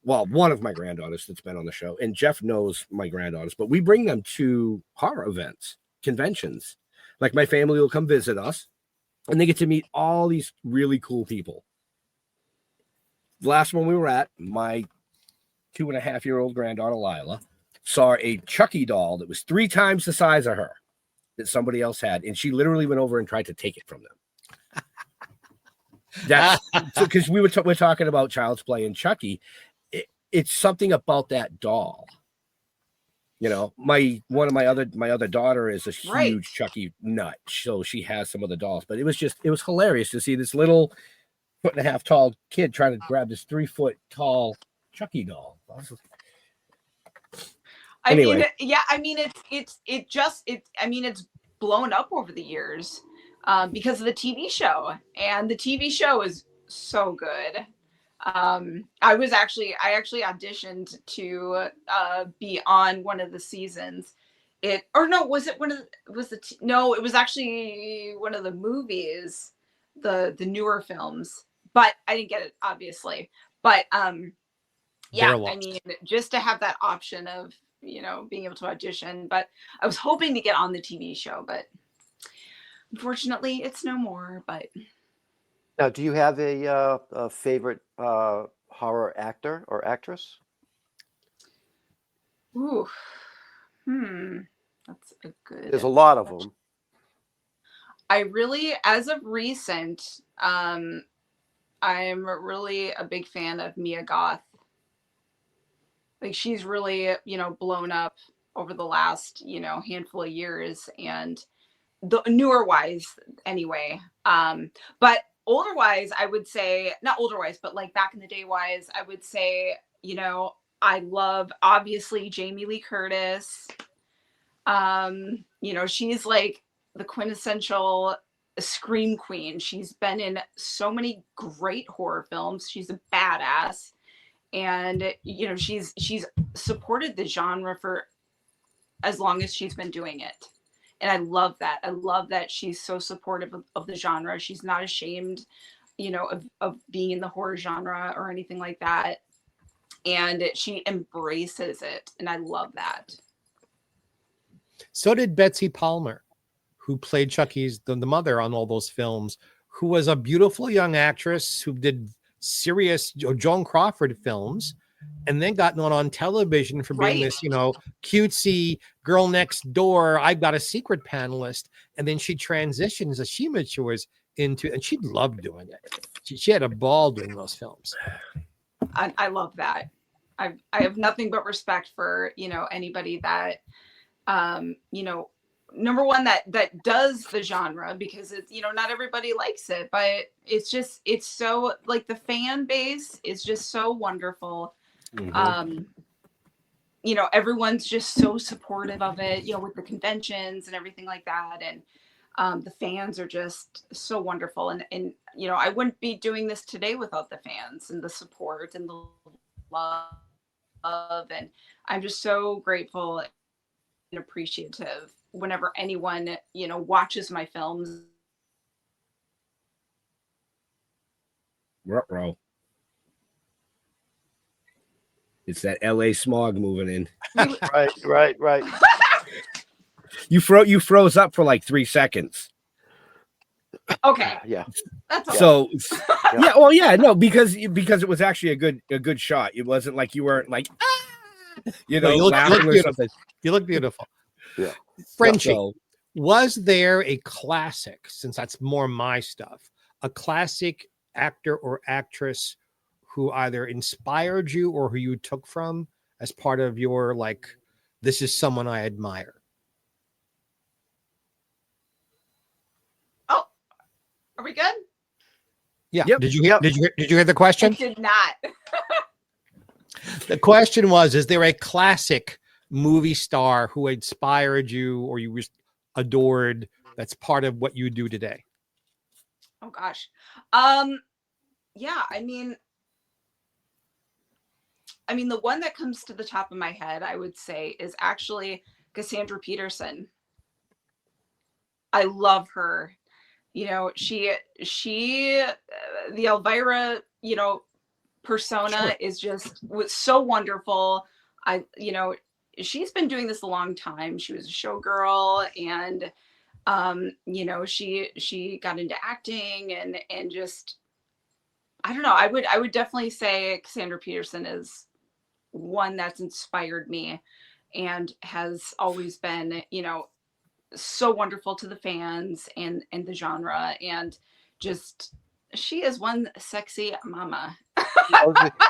Well, one of my granddaughters that's been on the show, and Jeff knows my granddaughters, but we bring them to horror events, conventions. Like my family will come visit us, and they get to meet all these really cool people. The last one we were at, my 2.5-year-old granddaughter Lila saw a Chucky doll that was 3 times the size of her that somebody else had, and she literally went over and tried to take it from them. That's because we're talking about Child's Play and Chucky. It's something about that doll. My other daughter is a huge Chucky nut, so she has some of the dolls. But it was hilarious to see this little 1.5 tall kid trying to grab this 3 foot tall Chucky doll. It's blown up over the years because of the TV show, and the TV show is so good. I actually auditioned to be on one of the seasons. It was actually one of the movies, the newer films, but I didn't get it, obviously. But just to have that option of being able to audition, but I was hoping to get on the TV show, but unfortunately it's no more. But now, do you have a favorite horror actor or actress? Ooh, that's a good. There's a lot of them. I really, as of recent, I'm really a big fan of Mia Goth. Like, she's really, blown up over the last, handful of years, and the newer wise anyway. But older wise, I would say, not older wise, but like back in the day wise, I would say, I love obviously Jamie Lee Curtis. She's like the quintessential scream queen. She's been in so many great horror films. She's a badass. And, she's supported the genre for as long as she's been doing it. And I love that. I love that she's so supportive of the genre. She's not ashamed, of being in the horror genre or anything like that. And she embraces it. And I love that. So did Betsy Palmer, who played Chucky's the mother on all those films, who was a beautiful young actress who did serious Joan Crawford films, and then got known on television for being this, cutesy girl next door, I've got a secret panelist. And then she transitions as she matures into, and she loved doing it. She had a ball doing those films. I love that. I have nothing but respect for, anybody that, number one, that does the genre, because it's, not everybody likes it, but it's so, like, the fan base is just so wonderful. Mm-hmm. Everyone's just so supportive of it, with the conventions and everything like that. And the fans are just so wonderful. And I wouldn't be doing this today without the fans and the support and the love. And I'm just so grateful and appreciative whenever anyone, watches my films. Ruh-roh. It's that LA smog moving in. Right. You froze up for like 3 seconds. Okay, Yeah. that's all. So Yeah. yeah, well, yeah, no, because it was actually a good shot. It wasn't like you weren't like No, you look laughing or beautiful. something. You look beautiful. Yeah. Frenchie, So was there a classic, since that's more my stuff, a classic actor or actress who either inspired you or who you took from as part of your, like, this is someone I admire? Oh, are we good? Yeah. Yep. Did you Yep. did you hear the I question? did not. The question was, is there a classic movie star who inspired you or you adored that's part of what you do today? Oh gosh. Yeah, I mean the one that comes to the top of my head, I would say, is actually Cassandra Peterson. I love her. You know, she the Elvira, persona is was so wonderful. She's been doing this a long time. She was a showgirl, and she got into acting and just, I don't know. I would definitely say Cassandra Peterson is one that's inspired me and has always been, so wonderful to the fans and the genre, and just, she is one sexy mama.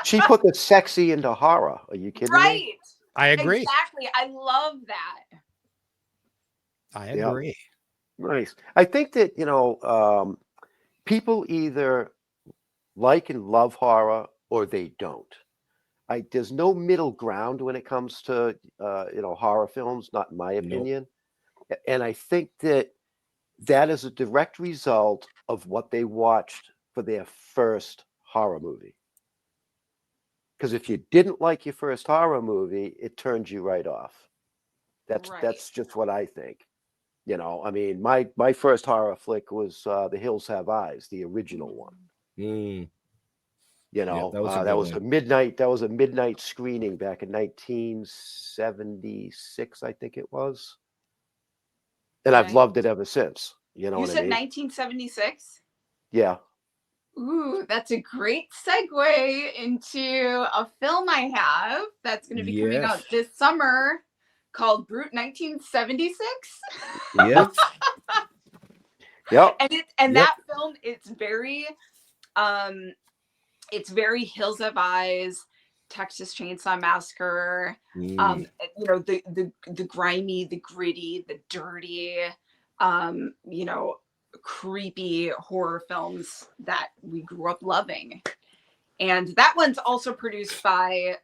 She put the sexy into horror. Are you kidding me? Right. I agree. Exactly. I love that. I Yeah. agree. Nice. I think that, people either like and love horror or they don't. There's no middle ground when it comes to, horror films, not in my opinion. And I think that is a direct result of what they watched for their first horror movie. Because if you didn't like your first horror movie, it turned you right off. That's just what I think. My first horror flick was The Hills Have Eyes, the original one. mm, That was a midnight screening back in 1976, I think it was. And I've loved it ever since. You know You what said I mean? 1976? Yeah. Ooh, that's a great segue into a film I have that's going to be coming out this summer called Brute 1976. Yeah. Yep. And that film, it's very Hills Have Eyes, Texas Chainsaw Massacre, the grimy, the gritty, the dirty, creepy horror films that we grew up loving. And that one's also produced by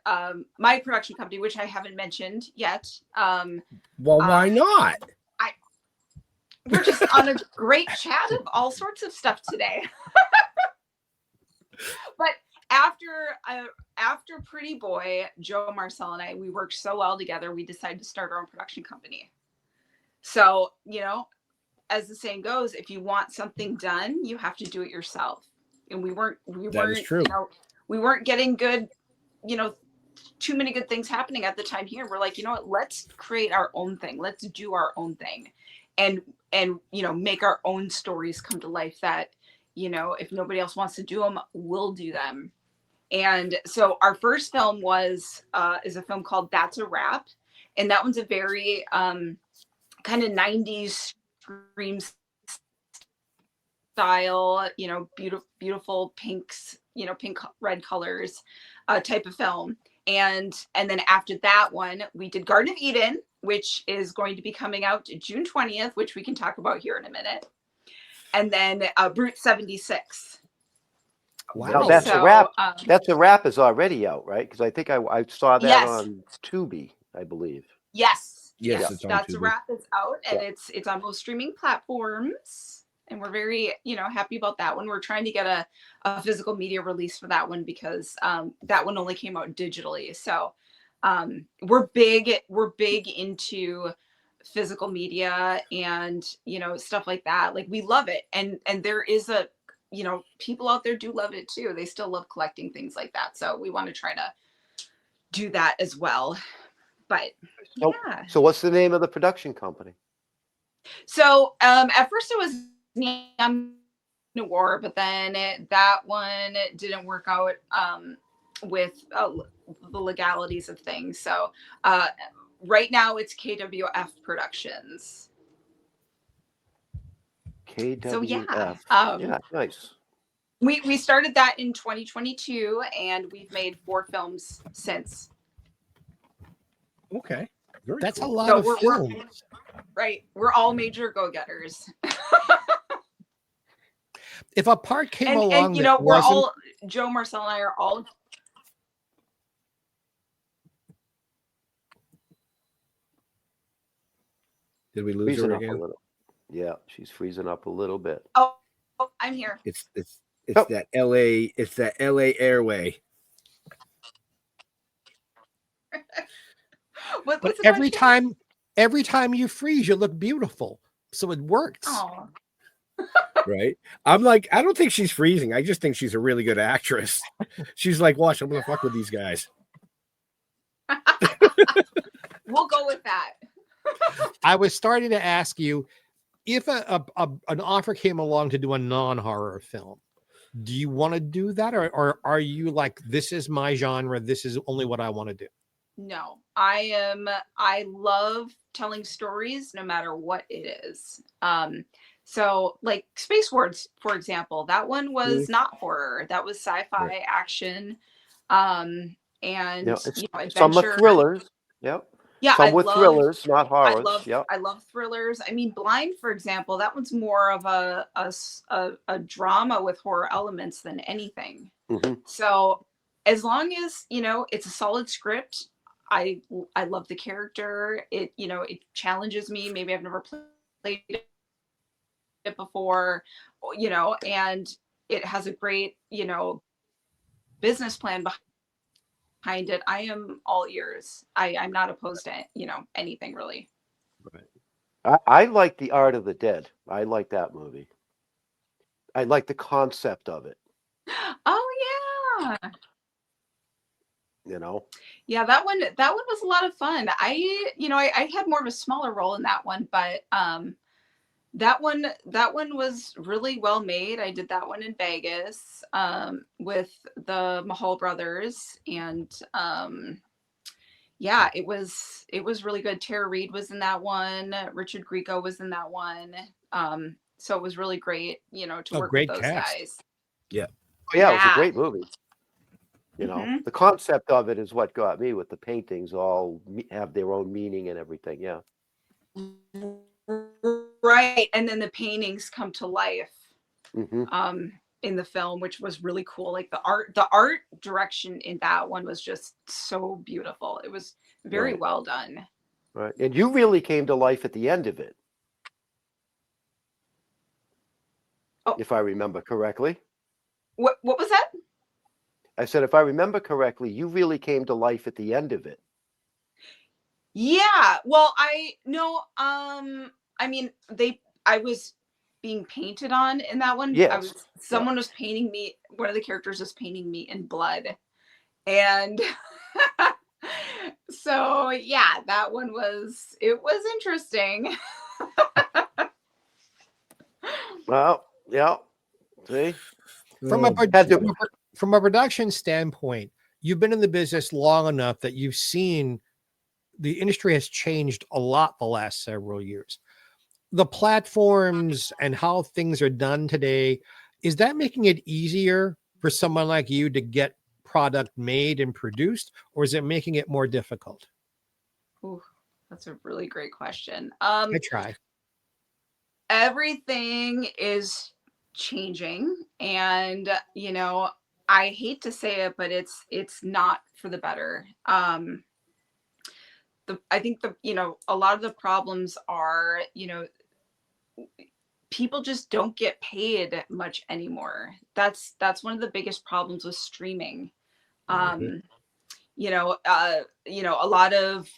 my production company, which I haven't mentioned yet. Well, why not? We're just on a great chat of all sorts of stuff today. But after Pretty Boy, Joe Marcel and I, we worked so well together, we decided to start our own production company. So, as the saying goes, if you want something done, you have to do it yourself. And we weren't true. We weren't getting good, too many good things happening at the time here. We're like, let's create our own thing. Let's do our own thing. And make our own stories come to life that, if nobody else wants to do them, we'll do them. And so our first film is a film called That's a Wrap. And that one's a very kind of 90s Scream style, beautiful pinks, pink, red colors type of film. And then after that one, we did Garden of Eden, which is going to be coming out June 20th, which we can talk about here in a minute. And then Brute 76. Wow. Now, That's a Wrap. That's a Wrap is already out, right? Because I think I saw that on Tubi, I believe. Yes. Yes, it's on That's Tubi. a Wrap is out, and it's on most streaming platforms. And we're very, happy about that one. We're trying to get a physical media release for that one because that one only came out digitally. So we're big into physical media and stuff like that. Like, we love it, and there is people out there do love it too. They still love collecting things like that. So we want to try to do that as well. But So what's the name of the production company? So at first it was Disney War, but then that one didn't work out with the legalities of things. So right now it's KWF Productions. KWF. So yeah, yeah, nice. We started that in 2022, and we've made 4 films since. Okay. Very That's cool. a lot So of we're films. right. We're all major go-getters. If a part came along And you that know, we're wasn't, all, Joe, Marcel, and I are all. Did we lose Freezing her up a again? little. Yeah, she's freezing up a little bit. Oh, I'm here. It's Oh. that LA. It's that LA airway. What's but the question? every time you freeze, you look beautiful. So it works. Oh, Right? I'm like, I don't think she's freezing. I just think she's a really good actress. She's like, watch, I'm gonna fuck with these guys. we'll go with that. I was starting to ask you if an offer came along to do a non-horror film. Do you want to do that, or are you like, this is my genre, this is only what I want to do? No, I love telling stories no matter what it is. So like Space Wars, for example, that one was not horror. That was sci-fi action. And Yeah, you know, some are adventure. thrillers. Yep. Yeah, Some with thrillers, not horrors. Yep. I love thrillers. I mean, Blind, for example, that one's more of a drama with horror elements than anything. Mm-hmm. So as long as, you know, it's a solid script, I love the character. It, you know, it challenges me. Maybe I've never played it before, you know, and it has a great, you know, business plan behind it. I am all ears. I'm not opposed to, you know, anything really. Right. I like The Art of the Dead. I like that movie. I like the concept of it. Oh yeah. You know. Yeah, that one was a lot of fun. I had more of a smaller role in that one, but that one was really well made. I did that one in Vegas with the Mahal brothers, and yeah, it was really good. Tara Reid was in that one. Richard Grieco was in that one. So it was really great, you know, to work with those guys. Yeah. Oh, yeah, it was a great movie. You know, the concept of it is what got me, with the paintings all have their own meaning and everything. Yeah. Right. And then the paintings come to life in the film, which was really cool. Like the art direction in that one was just so beautiful. It was very well done. Right. And you really came to life at the end of it. Oh. If I remember correctly. What was that? I said, if I remember correctly, you really came to life at the end of it. Yeah. Well, I mean, I was being painted on in that one. Yes. Someone was painting me. One of the characters was painting me in blood. And so, yeah, that one was interesting. Well, yeah. See? From a production standpoint, you've been in the business long enough that you've seen the industry has changed a lot the last several years. The platforms and how things are done today, is that making it easier for someone like you to get product made and produced, or is it making it more difficult? Ooh, that's a really great question. I try. Everything is changing, and you know, I hate to say it, but it's not for the better. I think you know, a lot of the problems are, you know, people just don't get paid much anymore. That's one of the biggest problems with streaming. You know, a lot of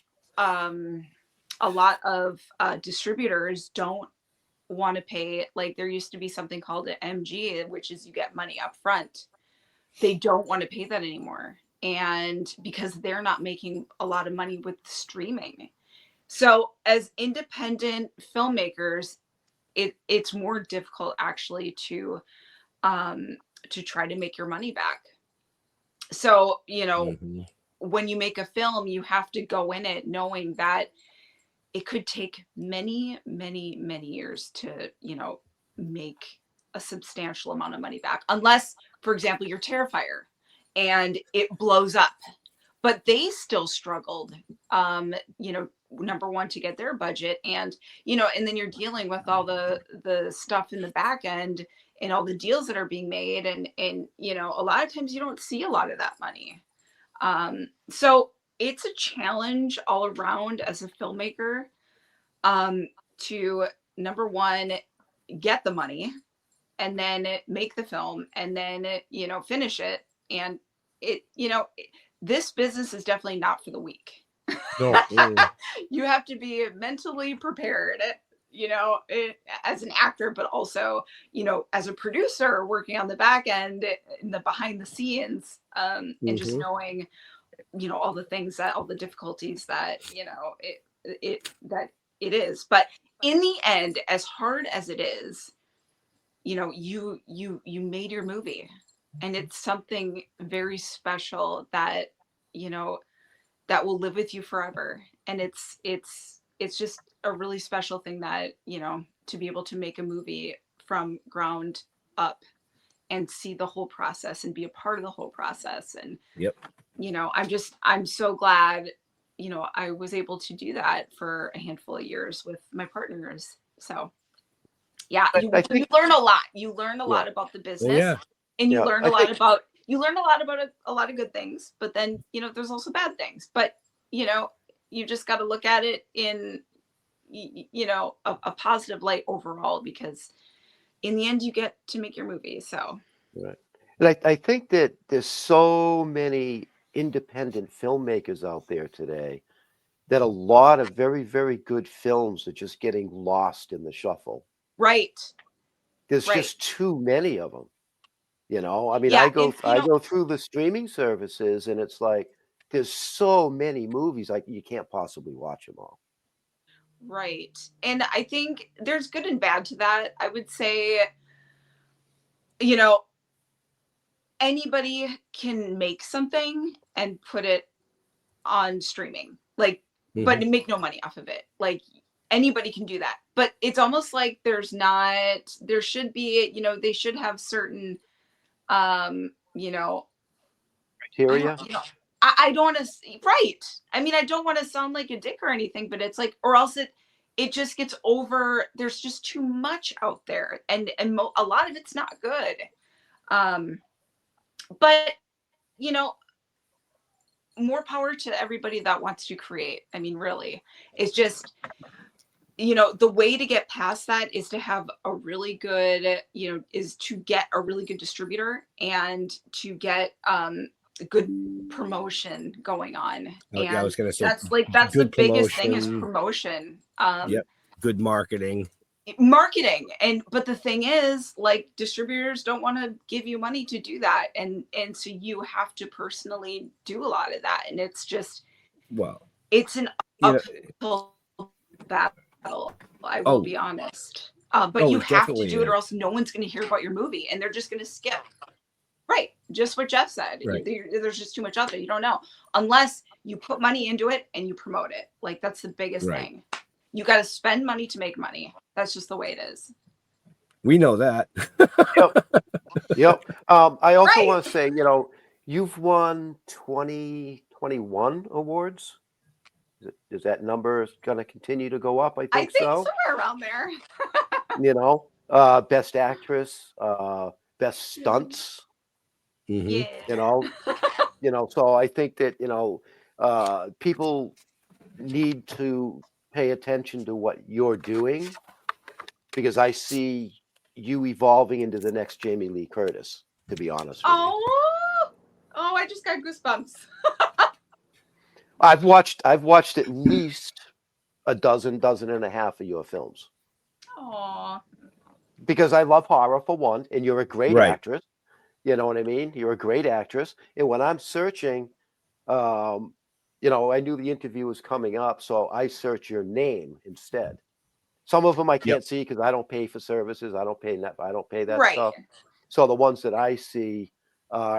distributors don't want to pay. Like, there used to be something called an MG, which is you get money up front. They don't want to pay that anymore, and because they're not making a lot of money with streaming. So as independent filmmakers, it's more difficult actually to try to make your money back. So, when you make a film, you have to go in it knowing that it could take many, many, many years to, make a substantial amount of money back. Unless, for example, you're Terrifier and it blows up. But they still struggled, number one, to get their budget. And, and then you're dealing with all the stuff in the back end and all the deals that are being made. And a lot of times you don't see a lot of that money. So it's a challenge all around as a filmmaker, to, number one, get the money and then make the film and then, finish it. And this business is definitely not for the weak. No. You have to be mentally prepared, as an actor, but also, as a producer working on the back end, in the behind the scenes, and just knowing, all the things all the difficulties that, that it is. But in the end, as hard as it is, you made your movie. And it's something very special that, that will live with you forever. And it's just a really special thing that, to be able to make a movie from ground up and see the whole process and be a part of the whole process. And, I'm so glad, I was able to do that for a handful of years with my partners. So yeah, you learn a lot. You learn a lot about the business. Oh, yeah. And you learn a lot about a lot of good things, but then, there's also bad things, but, you just got to look at it in, a positive light overall, because in the end you get to make your movie. So. Right. And I think that there's so many independent filmmakers out there today that a lot of very, very good films are just getting lost in the shuffle. Right. There's just too many of them. I mean, Yeah, I go through the streaming services and it's like, there's so many movies, like you can't possibly watch them all. Right. And I think there's good and bad to that. I would say, anybody can make something and put it on streaming, like, but make no money off of it. Like, anybody can do that. But it's almost like there should be, they should have certain, Criteria? I don't want to, right. I mean, I don't want to sound like a dick or anything, but it's like, or else it just gets over. There's just too much out there, and a lot of it's not good. But more power to everybody that wants to create. I mean, really, it's just, the way to get past that is to have a really good, is to get a really good distributor and to get good promotion going on. And I was going to say that's the biggest thing is promotion. Good marketing. But the thing is, like, distributors don't want to give you money to do that, and so you have to personally do a lot of that, and it's just, it's an uphill battle. I will be honest, but you have to do it, or else no one's going to hear about your movie, and they're just going to skip. Right, just what Jeff said. Right. There's just too much out there. You don't know unless you put money into it and you promote it. Like, that's the biggest thing. You got to spend money to make money. That's just the way it is. We know that. Yep. I also want to say, you've won 2021 awards. Is that number going to continue to go up? I think so. Somewhere around there. Best actress, best stunts. Yeah. So I think that, people need to pay attention to what you're doing, because I see you evolving into the next Jamie Lee Curtis, to be honest with you. Oh, I just got goosebumps. I've watched at least a dozen and a half of your films. Aww. Because I love horror, for one, and you're a great actress. You know what I mean? You're a great actress. And when I'm searching, I knew the interview was coming up, so I search your name instead. Some of them I can't see because I don't pay for services. I don't pay net. I don't pay that Right. stuff. So the ones that I see,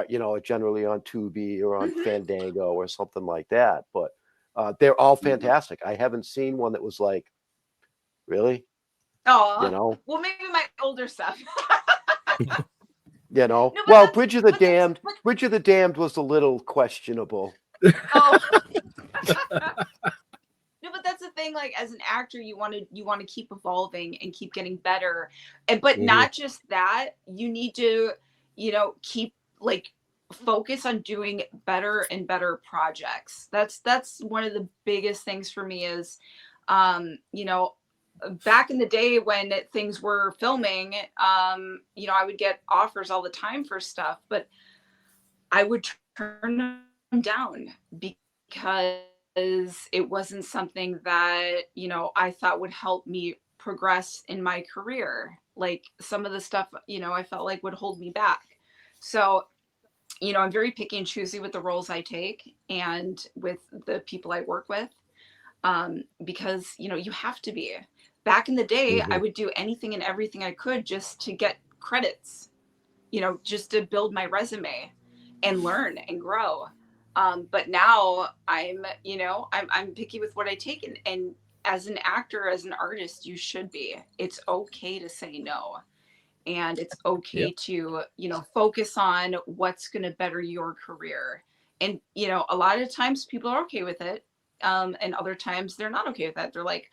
you know, are generally on Tubi or on Fandango or something like that. But they're all fantastic. I haven't seen one that was like, really, Oh, you know. well, maybe my older stuff. You know, No, but well, that's- Bridge of the but that's- Damned. Bridge of the Damned was a little questionable. Oh. No, but that's the thing. Like, as an actor, you want to keep evolving and keep getting better, but not just that. You need to, you know, keep like focus on doing better and better projects. That's one of the biggest things for me is, you know, back in the day when things were filming, you know, I would get offers all the time for stuff, but I would turn them down because it wasn't something that, you know, I thought would help me progress in my career. Like some of the stuff, you know, I felt like would hold me back. So, you know, I'm very picky and choosy with the roles I take and with the people I work with, because, you know, you have to be. Back in the day, I would do anything and everything I could just to get credits, you know, just to build my resume and learn and grow. But now I'm, you know, I'm picky with what I take. And as an actor, as an artist, you should be. It's okay to say no. And it's okay to, you know, focus on what's going to better your career. And, you know, a lot of times people are okay with it. And other times they're not okay with that. They're like,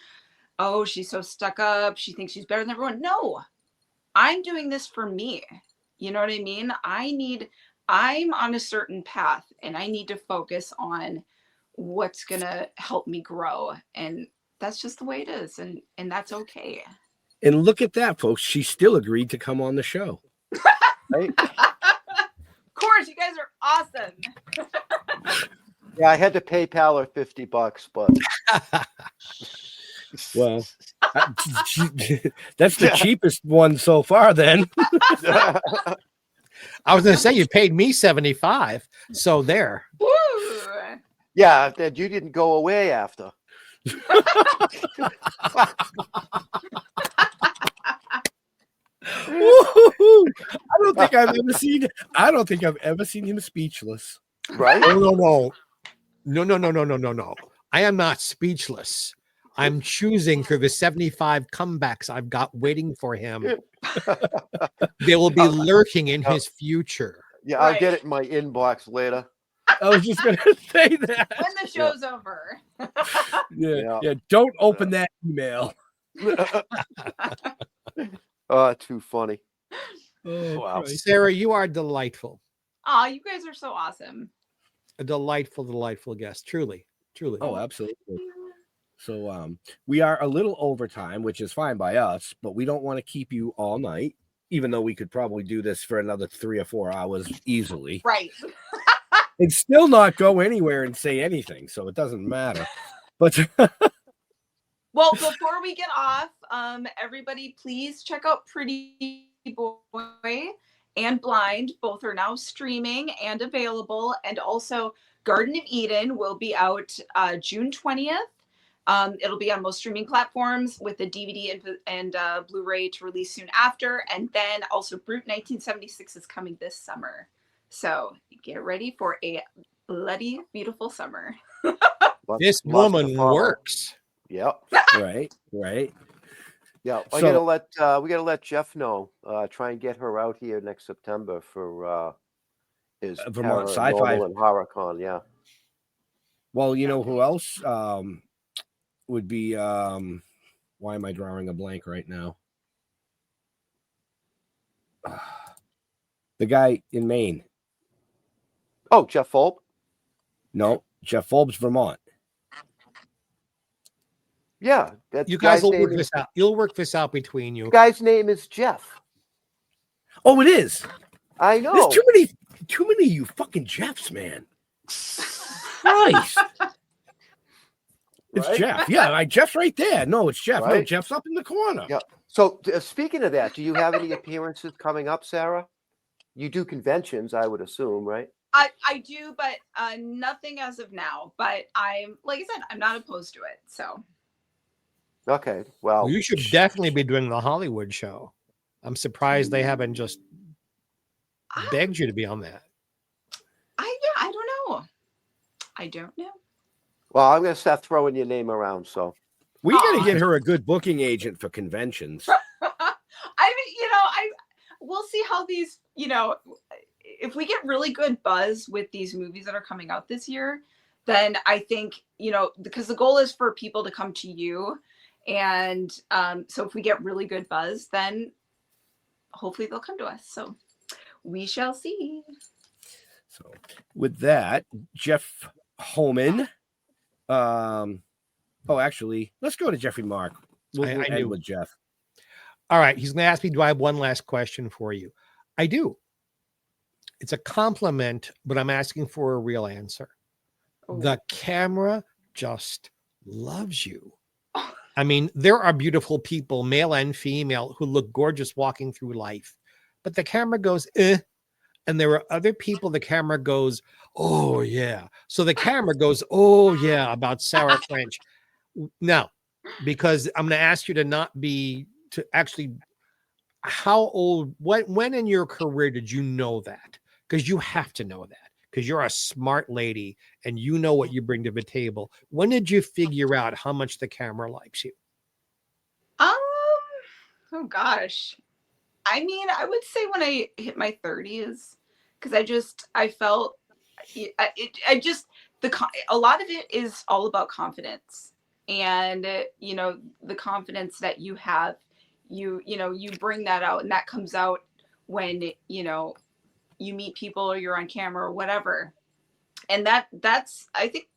oh, she's so stuck up. She thinks she's better than everyone. No, I'm doing this for me. You know what I mean? I'm on a certain path and I need to focus on what's going to help me grow. And that's just the way it is. And that's okay. And look at that, folks. She still agreed to come on the show. Right? Of course, you guys are awesome. Yeah, I had to PayPal her $50, but Well, that's the cheapest one so far then. I was going to say you paid me 75, so there. Woo! yeah, that you didn't go away after. Woo-hoo-hoo. I don't think I've ever seen him speechless. Right? No. I am not speechless. I'm choosing through the 75 comebacks I've got waiting for him. They will be lurking in his future. Yeah, I'll get it in my inbox later. I was just going to say that. When the show's over. Yeah. Don't open that email. Oh, too funny. Oh, Wow. Christ. Sarah, you are delightful. Oh, you guys are so awesome. A delightful guest. Truly. Oh, absolutely. So we are a little overtime, which is fine by us, but we don't want to keep you all night, even though we could probably do this for another 3 or 4 hours easily. Right. And still not go anywhere and say anything, so it doesn't matter. But Well, before we get off, everybody please check out Pretty Boy and Blind. Both are now streaming and available. And also Garden of Eden will be out June 20th. It'll be on most streaming platforms with a DVD and Blu-ray to release soon after. And then also Brute 1976 is coming this summer. So get ready for a bloody beautiful summer. This woman works. Yep. right. Yeah. So- We gotta let Jeff know. Try and get her out here next September for his Vermont Paranormal Sci-Fi. and HorrorCon. Yeah. Well, you know who else would be why am I drawing a blank right now? The guy in Maine. Oh, Jeff Fulp. No, Jeff Fulb's Vermont. Yeah. That You guys guy's will name work is- this out. You'll work this out between you. The guy's name is Jeff. Oh, it is. I know. There's too many of you fucking Jeffs, man. Christ. It's Right? Jeff. Yeah, Jeff's right there. No, it's Jeff. No, Right? Jeff's up in the corner. Yeah. So speaking of that, do you have any appearances coming up, Sarah? You do conventions, I would assume, right? I do, but nothing as of now. But I'm, like I said, I'm not opposed to it. So Okay. Well, You should definitely be doing the Hollywood show. I'm surprised they haven't just begged you to be on that. I don't know. I don't know. well, I'm going to start throwing your name around. So We got to Aw. get her a good booking agent for conventions. I mean, we'll see how these, if we get really good buzz with these movies that are coming out this year, then I think, because the goal is for people to come to you. And so if we get really good buzz, then hopefully they'll come to us. So we shall see. So with that, Jeff Holman. Actually, let's go to Jeffrey Mark. We'll I end knew. with Jeff. All right. He's going to ask me, do I have one last question for you? I do. It's a compliment, but I'm asking for a real answer. Oh. The camera just loves you. I mean, there are beautiful people, male and female, who look gorgeous walking through life, but the camera goes, eh. And there are other people, the camera goes, oh, yeah. So the camera goes, oh, yeah, about Sarah French. Now, because I'm going to ask you to actually, how old, when in your career did you know that? Because you have to know that, because you're a smart lady and you know what you bring to the table. When did you figure out how much the camera likes you? Oh gosh. I mean, I would say when I hit my 30s, because I felt a lot of it is all about confidence, and the confidence that you have, you bring that out, and that comes out when you meet people or you're on camera or whatever, and that's I think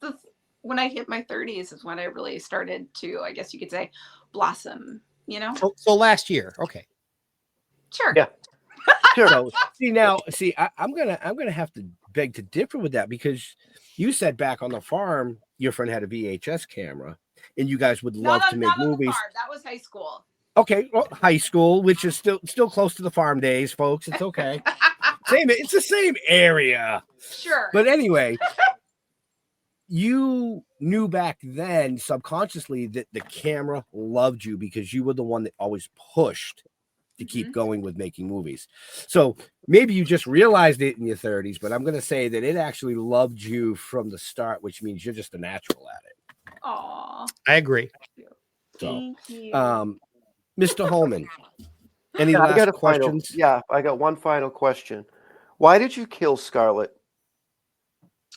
when I hit my 30s is when I really started to, I guess you could say, blossom. So last year, okay. Sure. Yeah. Sure. So I'm gonna have to beg to differ with that, because you said back on the farm your friend had a VHS camera and you guys would love to make not on the movies. farm. That was high school. Okay, well, high school, which is still close to the farm days, folks. It's okay. It's the same area. Sure. But anyway, you knew back then subconsciously that the camera loved you because you were the one that always pushed to keep going with making movies. So maybe you just realized it in your 30s, but I'm going to say that it actually loved you from the start, which means you're just a natural at it. Aw. I agree. So, Thank you. Mr. Holman, any I last got questions? I got one final question. Why did you kill Scarlett?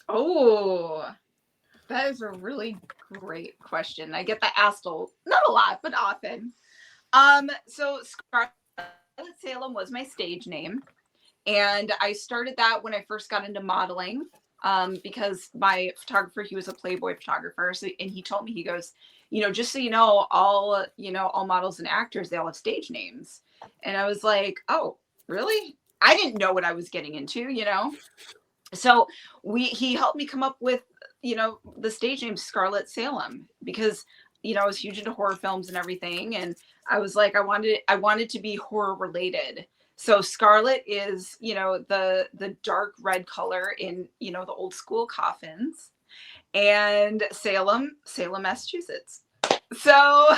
Oh, that is a really great question. I get that asked not a lot, but often. So Scarlett Salem was my stage name, and I started that when I first got into modeling, because my photographer, he was a Playboy photographer, and he told me, he goes, just so you know, all models and actors, they all have stage names. And I was like, oh, really? I didn't know what I was getting into, So he helped me come up with, the stage name Scarlett Salem, because, I was huge into horror films and everything. And I was like, I wanted to be horror related. So Scarlet is, the dark red color in, the old school coffins, and Salem, Massachusetts. So,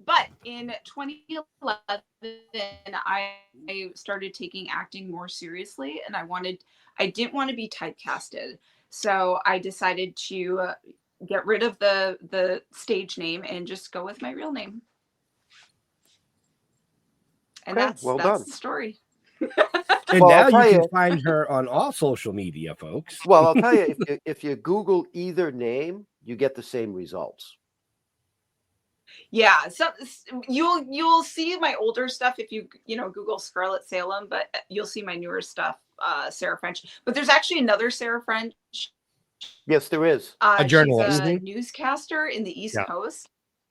but in 2011, I started taking acting more seriously, and I didn't want to be typecasted. So I decided to get rid of the stage name and just go with my real name. And Okay, that's done. the story. And Well, now I'll you tell can find her on all social media, folks. Well, I'll tell you, if you Google either name, you get the same results. Yeah, so you'll see my older stuff if you Google Scarlett Salem, but you'll see my newer stuff, Sarah French. But there's actually another Sarah French. Yes, there is. A journalist. She's a newscaster in the East Coast.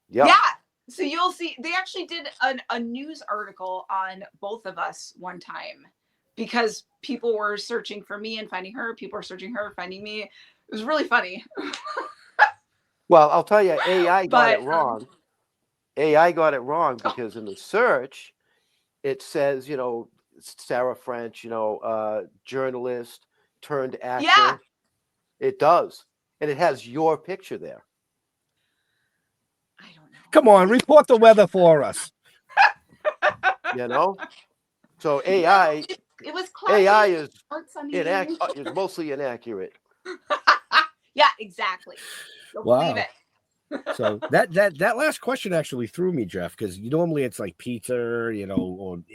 Yep. Yeah. So you'll see, they actually did a news article on both of us one time, because people were searching for me and finding her. People were searching her, finding me. It was really funny. Well, I'll tell you, AI got it wrong. AI got it wrong because in the search, it says, Sarah French, journalist turned actor. Yeah. It does. And it has your picture there. I don't Come on, report the weather for us. You know, so AI It was cloudy. AI is sunny. is mostly inaccurate. Yeah, exactly. Don't believe Wow. it. So that last question actually threw me, Jeff, because normally it's like pizza, or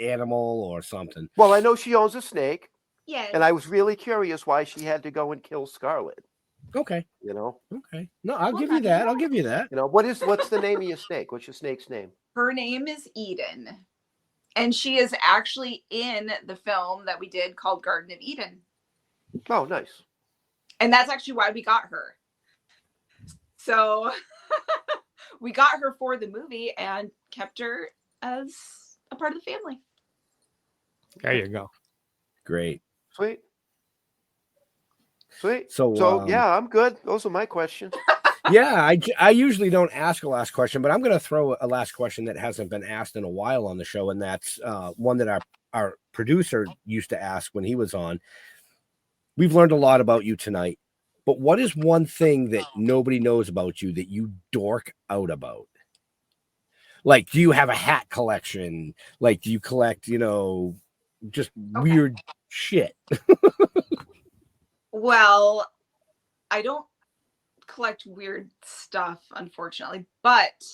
animal or something. Well, I know she owns a snake, Yeah. and I was really curious why she had to go and kill Scarlet. Okay. You know. Okay. No, I'll give you that. I'll give you that. You know, what's the name of your snake? What's your snake's name? Her name is Eden. And she is actually in the film that we did called Garden of Eden. Oh, nice. And that's actually why we got her. So we got her for the movie and kept her as a part of the family. There you go. Great. Sweet. So yeah, I'm good. Those are my questions. Yeah, I usually don't ask a last question, but I'm going to throw a last question that hasn't been asked in a while on the show, and that's one that our producer used to ask when he was on. We've learned a lot about you tonight, but what is one thing that nobody knows about you that you dork out about? Like, do you have a hat collection? Like, do you collect, just weird shit? Well, I don't collect weird stuff, unfortunately, but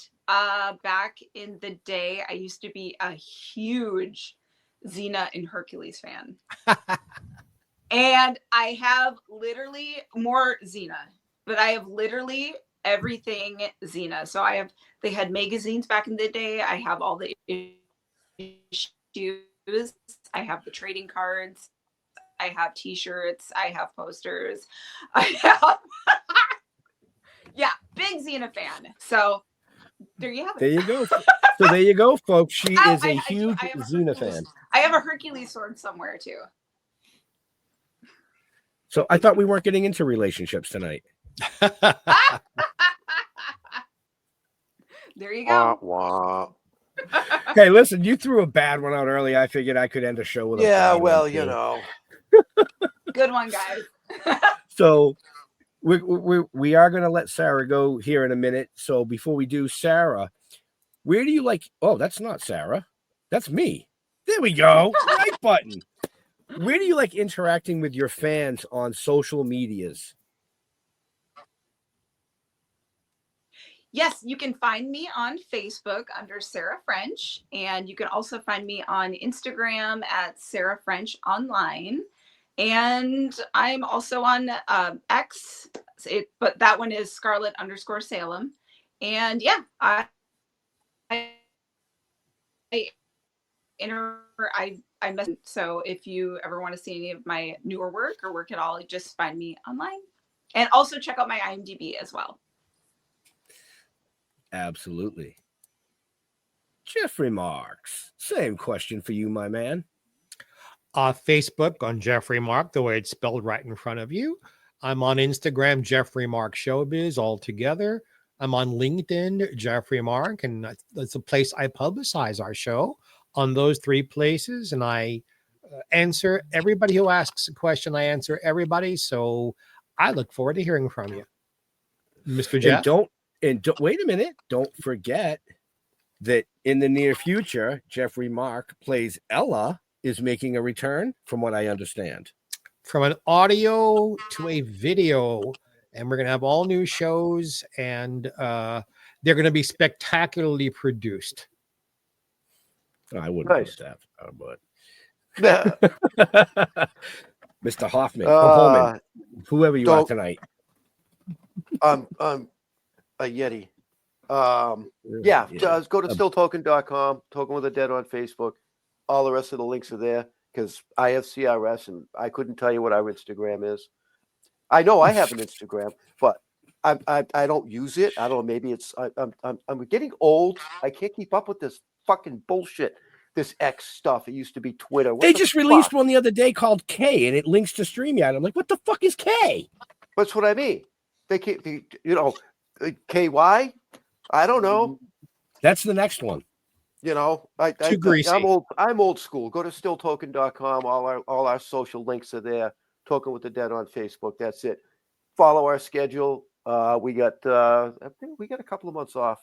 back in the day, I used to be a huge Xena and Hercules fan. And I have literally more Xena, but I have literally everything Xena. So they had magazines back in the day. I have all the issues. I have the trading cards. I have t-shirts. I have posters. I have, yeah, big Xena fan. So there you have it. There you go. So there you go, folks. She is a huge Xena fan. I have a Hercules sword somewhere too. So I thought we weren't getting into relationships tonight. There you go. Wah. Hey, listen, you threw a bad one out early. I figured I could end a show with a bad well, one, you know. Good one, guys. So we are going to let Sarah go here in a minute. So before we do, Sarah, where do you like? Oh, that's not Sarah. That's me. There we go. Right button. Where do you like interacting with your fans on social medias? Yes, you can find me on Facebook under Sarah French, and you can also find me on Instagram at Sarah French Online, and I'm also on X, but that one is Scarlet_Salem, and yeah, I message. So if you ever want to see any of my newer work or work at all, just find me online, and also check out my IMDb as well. Absolutely. Jeffrey Marks, same question for you, my man. Facebook on Jeffrey Mark, the way it's spelled right in front of you. I'm on Instagram, Jeffrey Mark Showbiz, all together. I'm on LinkedIn, Jeffrey Mark, and that's a place I publicize our show on those three places. And I answer everybody who asks a question. I answer everybody. So I look forward to hearing from you, Mr. Jeff. And don't wait a minute. Don't forget that in the near future, Jeffrey Mark plays Ella is making a return, from what I understand. From an audio to a video, and we're going to have all new shows, and they're going to be spectacularly produced. I wouldn't Nice. put that, but Mr. Hoffman, Holman, whoever you are tonight. I'm a Yeti. Yeah, just go to stilltoken.com, Token with the Dead on Facebook. All the rest of the links are there because I have CRS and I couldn't tell you what our Instagram is. I know I have an Instagram, but I don't use it. I don't know. Maybe it's I'm getting old. I can't keep up with this fucking bullshit. This X stuff. It used to be Twitter. They just released one the other day called K, and it links to StreamYard. I'm like, what the fuck is K? That's what I mean. They keep, KY. I don't know. That's the next one. You know, Too greasy. I'm old school. Go to stilltoken.com. All our social links are there. Token with the Dead on Facebook. That's it. Follow our schedule. We got I think we got a couple of months off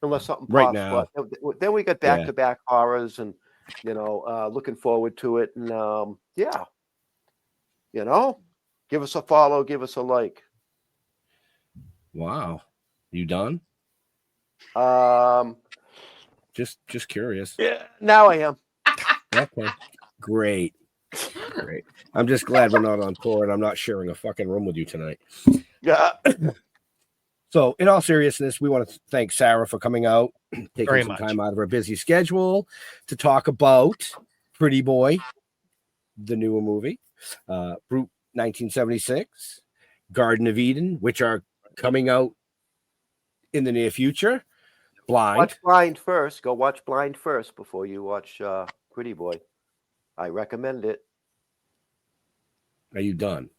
unless something Right pops. now. But then we got back-to-back horrors, and looking forward to it. And yeah, give us a follow, give us a like. Wow, you done? Just curious. Yeah, now I am. Okay, great. I'm just glad we're not on tour and I'm not sharing a fucking room with you tonight. Yeah. So, in all seriousness, we want to thank Sarah for coming out, taking Very some much. time out of her busy schedule to talk about Pretty Boy, the newer movie, Brute 1976, Garden of Eden, which are coming out in the near future. Blind. Watch Blind first. Go watch Blind first before you watch Pretty Boy. I recommend it. Are you done?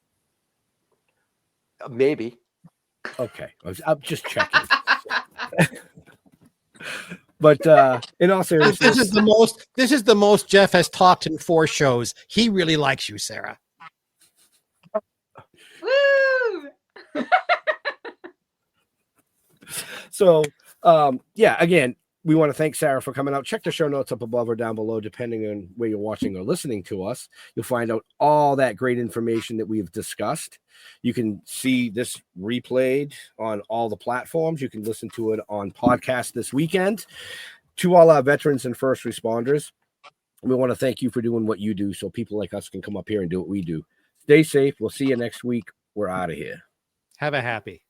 Maybe. Okay, I'm just checking. But in all seriousness, this is the most Jeff has talked in 4 shows. He really likes you, Sarah. Woo! So again, we want to thank Sarah for coming out. Check the show notes up above or down below, depending on where you're watching or listening to us. You'll find out all that great information that we've discussed. You can see this replayed on all the platforms. You can listen to it on podcast this weekend. To all our veterans and first responders, we want to thank you for doing what you do so people like us can come up here and do what we do. Stay safe. We'll see you next week. We're out of here. Have a happy.